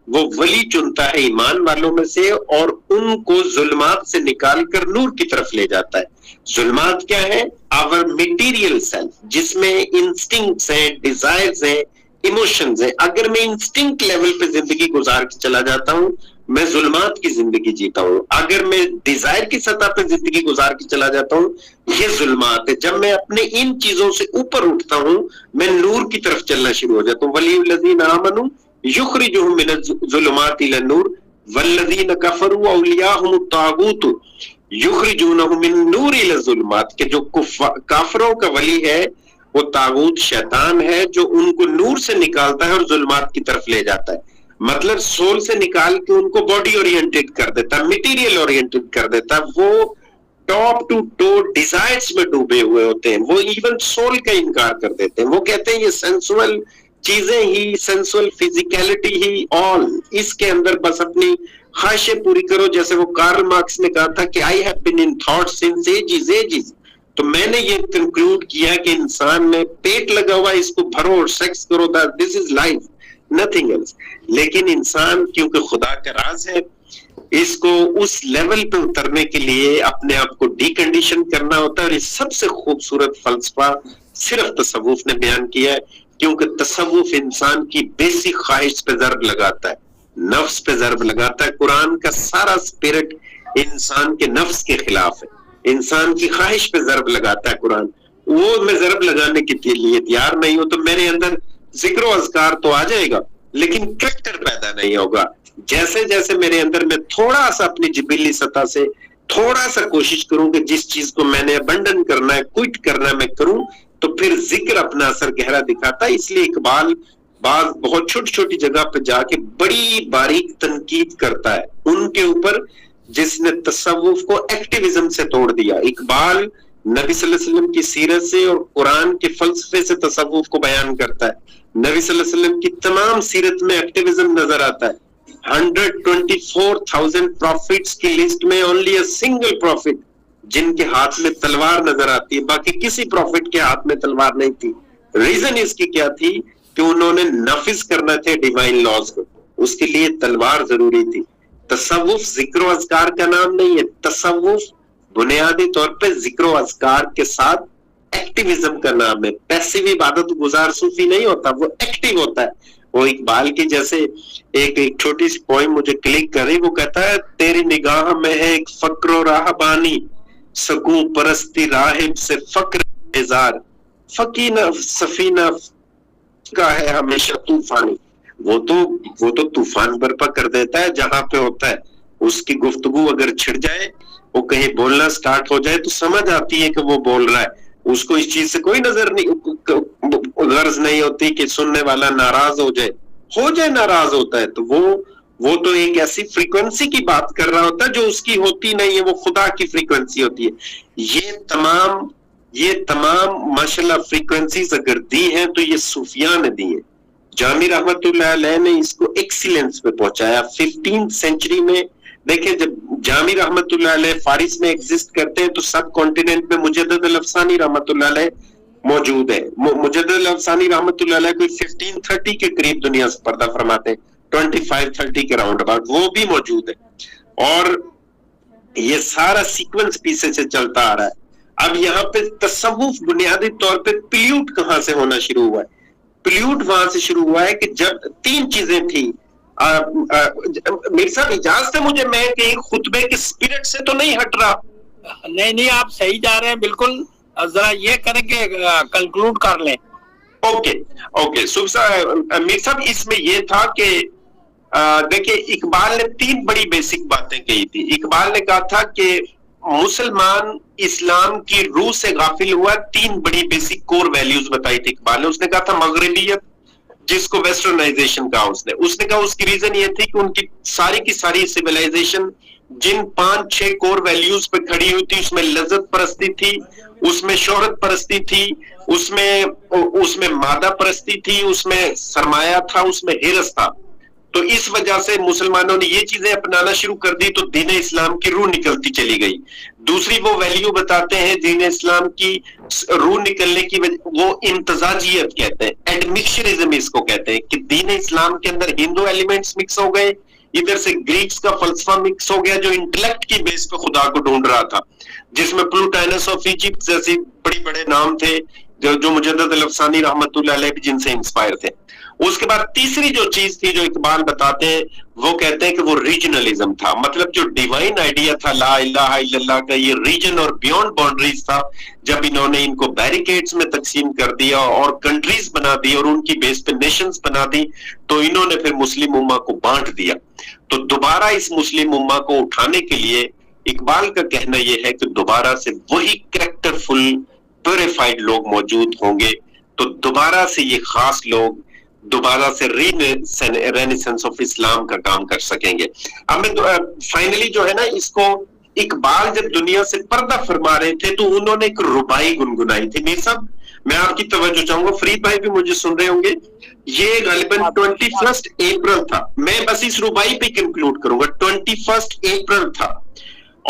وہ ولی چنتا ہے ایمان والوں میں سے اور ان کو ظلمات سے نکال کر نور کی طرف لے جاتا ہے. ظلمات کیا ہے؟ آور میٹیریل سیلف، جس میں انسٹنکٹس ہیں، ڈیزائرز ہیں، ایموشنز ہیں. اگر میں انسٹنکٹ لیول پہ زندگی گزار کے چلا جاتا ہوں، میں ظلمات کی زندگی جیتا ہوں. اگر میں ڈیزائر کی سطح پہ زندگی گزار کے چلا جاتا ہوں، یہ ظلمات ہے. جب میں اپنے ان چیزوں سے اوپر اٹھتا ہوں، میں نور کی طرف چلنا شروع ہو جاتا ہوں. ولی الذین آمنوا یخرجہم من الظلمات الی النور والذین کفروا اولیاءہم الطاغوت یخرجونہم من النور الی الظلمات، کہ جو کافروں کا ولی ہے وہ طاغوت شیطان ہے جو ان کو نور سے نکالتا ہے اور ظلمات کی طرف لے جاتا ہے. مطلب سول سے نکال کے ان کو باڈی اورینٹڈ کر دیتا ہے، میٹیریل اورینٹڈ کر دیتا ہے. وہ ٹاپ ٹو ٹو ڈیزائرز میں ڈوبے ہوئے ہوتے ہیں، وہ ایون سول کا انکار کر دیتے ہیں. وہ کہتے ہیں یہ سینسول چیزیں ہی، سینسول فزیکلٹی ہی، آل اس کے اندر بس اپنی خواہشیں پوری کرو. جیسے وہ کارل مارکس نے کہا تھا کہ I have been in that since ages ages, تو میں نے یہ کنکلوڈ کیا کہ انسان میں پیٹ لگا ہوا، اس کو بھرو اور سیکس کرو، دس از لائف، نتھنگ ایلس. لیکن انسان کیونکہ خدا کا راز ہے، اس کو اس لیول پہ اترنے کے لیے اپنے آپ کو ڈی کنڈیشن کرنا ہوتا ہے. اور یہ سب سے خوبصورت فلسفہ صرف تصوف نے بیان کیا ہے، کیونکہ تصوف انسان کی بیسک خواہش پہ ضرب لگاتا ہے، نفس پہ ضرب لگاتا ہے. قرآن کا سارا اسپرٹ انسان کے نفس کے خلاف ہے، انسان کی خواہش پہ ضرب لگاتا ہے قرآن. وہ میں ضرب لگانے کے لیے تیار نہیں ہوں تو میرے اندر ذکر و اذکار تو آ جائے گا لیکن کریکٹر پیدا نہیں ہوگا. جیسے جیسے میرے اندر میں تھوڑا سا اپنی جبلی سطح سے تھوڑا سا کوشش کروں کہ جس چیز کو میں نے ابنڈن کرنا ہے، کوئٹ کرنا ہے، میں کروں، تو پھر ذکر اپنا اثر گہرا دکھاتا ہے. اس لیے اقبال بعض بہت چھوٹی چھوٹی جگہ پہ جا کے بڑی باریک تنقید کرتا ہے ان کے اوپر جس نے تصوف کو ایکٹیویزم سے توڑ دیا. اقبال نبی صلی اللہ علیہ وسلم کی سیرت سے اور قرآن کے فلسفے سے تصوف کو بیان کرتا ہے. نبی صلی اللہ علیہ وسلم کی تمام سیرت میں ایکٹیویزم نظر آتا ہے. 124,000 پروفٹس کی لسٹ میں اونلی اے سنگل پروفٹ جن کے ہاتھ میں تلوار نظر آتی ہے، باقی کسی پروفٹ کے ہاتھ میں تلوار نہیں تھی. ریزن اس کی کیا تھی کہ انہوں نے نافذ کرنا تھے ڈیوائن لاز کو، اس کے لیے تلوار ضروری تھی. تصوف ذکر و اذکار کا نام نہیں ہے. تصوف بنیادی طور پہ ذکر و اذکار کے ساتھ ایکٹیویزم کا نام ہے. پیسیو عبادت گزار صوفی نہیں ہوتا، وہ ایکٹیو ہوتا ہے. وہ اقبال کی جیسے ایک چھوٹی سی پوائم مجھے کلک کر رہی، وہ کہتا ہے تیری نگاہ میں ہے ایک فقر و راہبانی، سکوں پرستی راہب سے فقر ہزار، فقینہ سفینہ کا ہے ہمیشہ طوفانی. وہ تو طوفان برپا کر دیتا ہے جہاں پہ ہوتا ہے. اس کی گفتگو اگر چھڑ جائے، وہ کہیں بولنا سٹارٹ ہو جائے تو سمجھ آتی ہے کہ وہ بول رہا ہے. اس کو اس چیز سے کوئی نظر نہیں، غرض نہیں ہوتی کہ سننے والا ناراض ہو جائے. ہو جائے ناراض ہوتا ہے تو وہ تو ایک ایسی فریکوینسی کی بات کر رہا ہوتا ہے جو اس کی ہوتی نہیں ہے, وہ خدا کی فریکوینسی ہوتی ہے. یہ تمام ماشاءاللہ فریکوینسیز اگر دی ہیں تو یہ صوفیاء نے دی ہیں. جامی رحمت اللہ علیہ نے اس کو ایکسیلنس پہ پہنچایا 15th سینچری میں. دیکھیں جب جامی رحمت اللہ علیہ فارس میں ایگزسٹ کرتے ہیں تو سب کانٹیننٹ میں مجدد الافسانی رحمت اللہ علیہ موجود ہے. مجدد الافسانی رحمت اللہ علیہ کوئی 1530 کے قریب دنیا سے پردہ فرماتے ہیں, 2530 کے راؤنڈ اباؤٹ وہ بھی موجود ہے. اور یہ سارا سیکوینس پیچھے سے چلتا آ رہا ہے. اب یہاں پہ تصوف بنیادی طور پہ پلیوٹ کہاں سے ہونا شروع ہوا ہے؟ پلیوٹ وہاں سے شروع ہوا ہے کہ جب 3 چیزیں تھیں. میرے صاحب اجازت ہے مجھے, میں کہیں خطبے کے اسپرٹ سے تو نہیں ہٹ رہا؟ نہیں آپ صحیح جا رہے ہیں بالکل. ذرا یہ کریں کہ کنکلوڈ کر لیں. اوکے میر صاحب اس میں یہ تھا کہ دیکھیں اقبال نے 3 بڑی بیسک باتیں کہی تھی. اقبال نے کہا تھا کہ مسلمان اسلام کی روح سے غافل ہوا. 3 بڑی بیسک کور ویلیوز بتائی تھی اقبال نے. اس نے کہا تھا مغربیت, جس کو ویسٹرنائزیشن کہا اس نے کہا اس کی ریزن یہ تھی کہ ان کی ساری سویلائزیشن جن 5-6 کور ویلیوز پہ کھڑی ہوئی تھی, اس میں لذت پرستی تھی, اس میں شہرت پرستی تھی, اس میں مادہ پرستی تھی, اس میں سرمایہ تھا, اس میں ہرس تھا. تو اس وجہ سے مسلمانوں نے یہ چیزیں اپنانا شروع کر دی تو دین اسلام کی روح نکلتی چلی گئی. دوسری وہ ویلیو بتاتے ہیں دین اسلام کی روح نکلنے کی وجہ, وہ امتزاجیت کہتے ہیں, ایڈمکشرزم اس کو کہتے ہیں, کہ دین اسلام کے اندر ہندو ایلیمنٹس مکس ہو گئے, ادھر سے گریکس کا فلسفہ مکس ہو گیا جو انٹلیکٹ کی بیس پہ خدا کو ڈھونڈ رہا تھا, جس میں پلوٹائنس آف ایجپٹ جیسی بڑے نام تھے جو مجدد الافسانی رحمت اللہ علیہ جن سے انسپائر تھے. اس کے بعد تیسری جو چیز تھی جو اقبال بتاتے ہیں وہ کہتے ہیں کہ وہ ریجنلزم تھا. مطلب جو ڈیوائن آئیڈیا تھا لا الہ الا اللہ کا, یہ ریجن اور بیونڈ باؤنڈریز تھا. جب انہوں نے ان کو بیریکیڈز میں تقسیم کر دیا اور کنٹریز بنا دی اور ان کی بیس پہ نیشنز بنا دی تو انہوں نے پھر مسلم امہ کو بانٹ دیا. تو دوبارہ اس مسلم امہ کو اٹھانے کے لیے اقبال کا کہنا یہ ہے کہ دوبارہ سے وہی کریکٹر فل پیوریفائڈ لوگ موجود ہوں گے, تو دوبارہ سے یہ خاص لوگ دوبارہ سے رینیسنس آف اسلام کا کام کر سکیں گے. اب میں فائنلی جو ہے نا, اس کو اقبال جب دنیا سے پردہ فرما رہے تھے تو انہوں نے ایک ربائی گنگنائی تھی. میر صاحب میں آپ کی توجہ چاہوں گا, فرید بھائی بھی مجھے سن رہے ہوں گے, یہ غالباً 21 اپریل تھا. میں بس اس ربائی پہ کنکلوڈ کروں گا. 21 اپریل تھا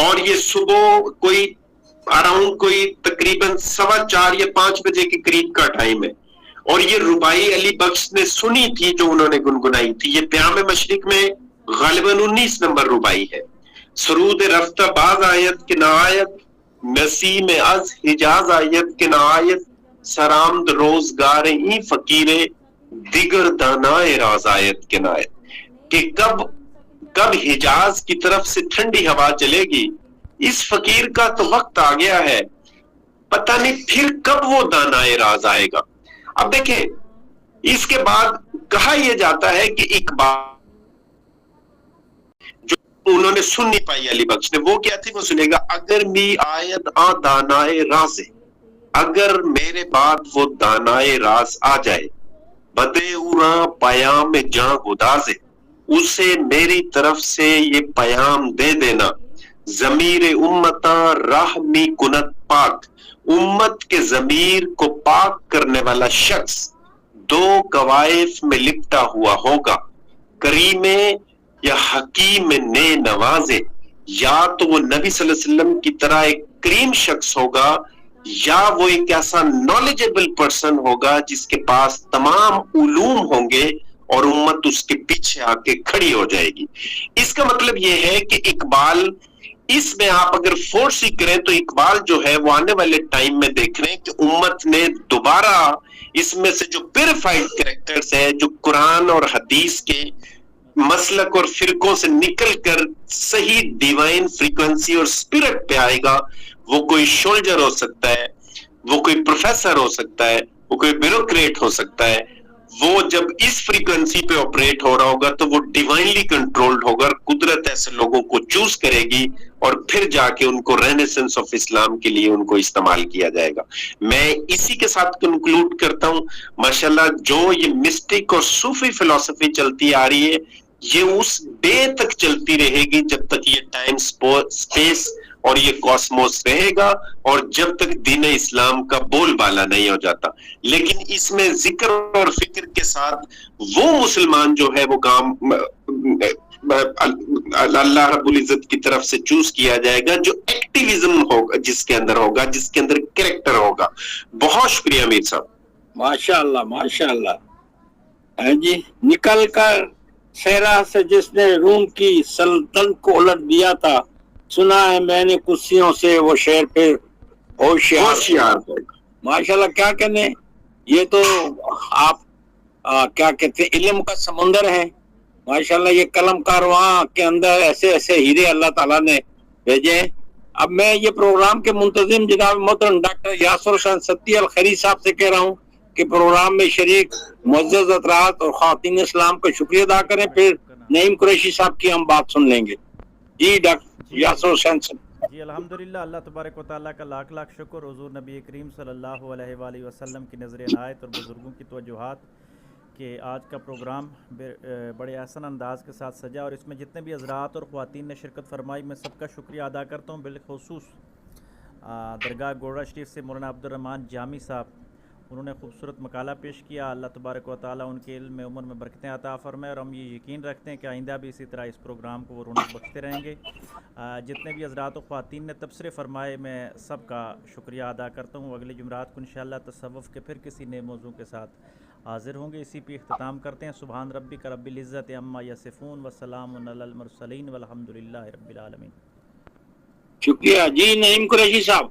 اور یہ صبح کوئی اراؤنڈ کوئی تقریباً 4:15 یا 5 بجے کے قریب کا ٹائم ہے. اور یہ ربائی علی بخش نے سنی تھی جو انہوں نے گنگنائی تھی. یہ پیام مشرق میں غالباً 19 نمبر ربائی ہے. سرود رفتہ باز آیت کے نہایت, نسیم از حجاز آیت کے نہایت, سرامد روزگار ای فقیرے دیگر دانائے راز آیت کے نہایت. کہ کب حجاز کی طرف سے ٹھنڈی ہوا چلے گی, اس فقیر کا تو وقت آ گیا ہے, پتہ نہیں پھر کب وہ دانائے راز آئے گا. اب دیکھیں اس کے بعد کہا یہ جاتا ہے کہ اقبال جو انہوں نے سن نہیں پائی علی بخش نے, وہ کیا تھی وہ سنے گا. اگر می آیت آ دانائے راز, اگر میرے بعد وہ دانائے راز آ جائے, بدے اوراں پیام جاں گدازے, اسے میری طرف سے یہ پیام دے دینا. ضمیر امتاں راہ می کنت پاک, امت کے ضمیر کو پاک کرنے والا شخص 2 قوائف میں لپٹا ہوا ہوگا. کریم یا حکیم نے نوازے, یا تو وہ نبی صلی اللہ علیہ وسلم کی طرح ایک کریم شخص ہوگا, یا وہ ایک ایسا نالجبل پرسن ہوگا جس کے پاس تمام علوم ہوں گے اور امت اس کے پیچھے آ کے کھڑی ہو جائے گی. اس کا مطلب یہ ہے کہ اقبال, اس میں آپ اگر فورس ہی کریں تو اقبال جو ہے وہ آنے والے ٹائم میں دیکھ رہے ہیں کہ امت نے دوبارہ اس میں سے جو پیوریفائڈ کریکٹرز ہیں, جو قرآن اور حدیث کے مسلک اور فرقوں سے نکل کر صحیح ڈیوائن فریکوینسی اور اسپرٹ پہ آئے گا. وہ کوئی شولجر ہو سکتا ہے, وہ کوئی پروفیسر ہو سکتا ہے, وہ کوئی بیوروکریٹ ہو سکتا ہے, وہ جب اس فریکوینسی پہ آپریٹ ہو رہا ہوگا تو وہ ڈیوائنلی کنٹرولڈ ہوگا. قدرت ایسے لوگوں کو چوز کرے گی اور پھر جا کے ان کو رینیسنس آف اسلام کے لیے ان کو استعمال کیا جائے گا. میں اسی کے ساتھ کنکلوڈ کرتا ہوں. ماشاءاللہ جو یہ مسٹک اور صوفی فلسفی چلتی آ رہی ہے یہ اس ڈے تک چلتی رہے گی جب تک یہ ٹائم سپیس اور یہ کاسموس رہے گا اور جب تک دین اسلام کا بول بالا نہیں ہو جاتا. لیکن اس میں ذکر اور فکر کے ساتھ وہ مسلمان جو ہے وہ کام اللہ رب العزت کی طرف سے چوز کیا جائے گا جو ایکٹیویزم ہوگا, جس کے اندر ہوگا, جس کے اندر کریکٹر ہوگا. بہت شکریہ امیر صاحب. ماشاءاللہ ماشاءاللہ. جی نکل کر صحرا سے جس نے روم کی سلطنت کو الٹ دیا تھا, سنا ہے میں نے کرسیوں سے وہ شعر پھر ہوشیار. ماشاءاللہ کیا کہنے, یہ تو آپ کیا کہتے ہیں علم کا سمندر ہے. ماشاءاللہ یہ قلم کارواں کے اندر ایسے ایسے ہیرے اللہ تعالیٰ نے بھیجے. اب میں یہ پروگرام کے منتظم جناب محترم ڈاکٹر یاسر حسین ستی الخیری صاحب سے کہہ رہا ہوں کہ پروگرام میں شریک معزز حضرات اور خواتین اسلام کا شکریہ ادا کریں, پھر نعیم قریشی صاحب کی ہم بات سن لیں گے. جی ڈاکٹر یاسر حسین صاحب. جی الحمدللہ, اللہ تبارک و تعالیٰ کا لاکھ لاکھ شکر. حضور نبی کریم صلی اللہ علیہ وآلہ وسلم کی نظر عنایت اور بزرگوں کی توجہات کہ آج کا پروگرام بڑے احسن انداز کے ساتھ سجا, اور اس میں جتنے بھی حضرات اور خواتین نے شرکت فرمائی میں سب کا شکریہ ادا کرتا ہوں. بالخصوص درگاہ گوڑا شریف سے مولانا عبدالرحمن جامی صاحب, انہوں نے خوبصورت مقالہ پیش کیا. اللہ تبارک و تعالیٰ ان کے علم میں عمر میں برکتیں عطا فرمائے, اور ہم یہ یقین رکھتے ہیں کہ آئندہ بھی اسی طرح اس پروگرام کو وہ رونق بخشتے رہیں گے. جتنے بھی حضرات و خواتین نے تبصرے فرمائے میں سب کا شکریہ ادا کرتا ہوں. اگلے جمعرات کو انشاءاللہ تصوف کے پھر کسی نئے موضوع کے ساتھ حاضر ہوں گے. اسی پہ اختتام کرتے ہیں. سبحان ربک رب العزت عما یصفون وسلام علی المرسلین والحمدللہ رب العالمین. شکریہ. جی نعیم قریشی صاحب.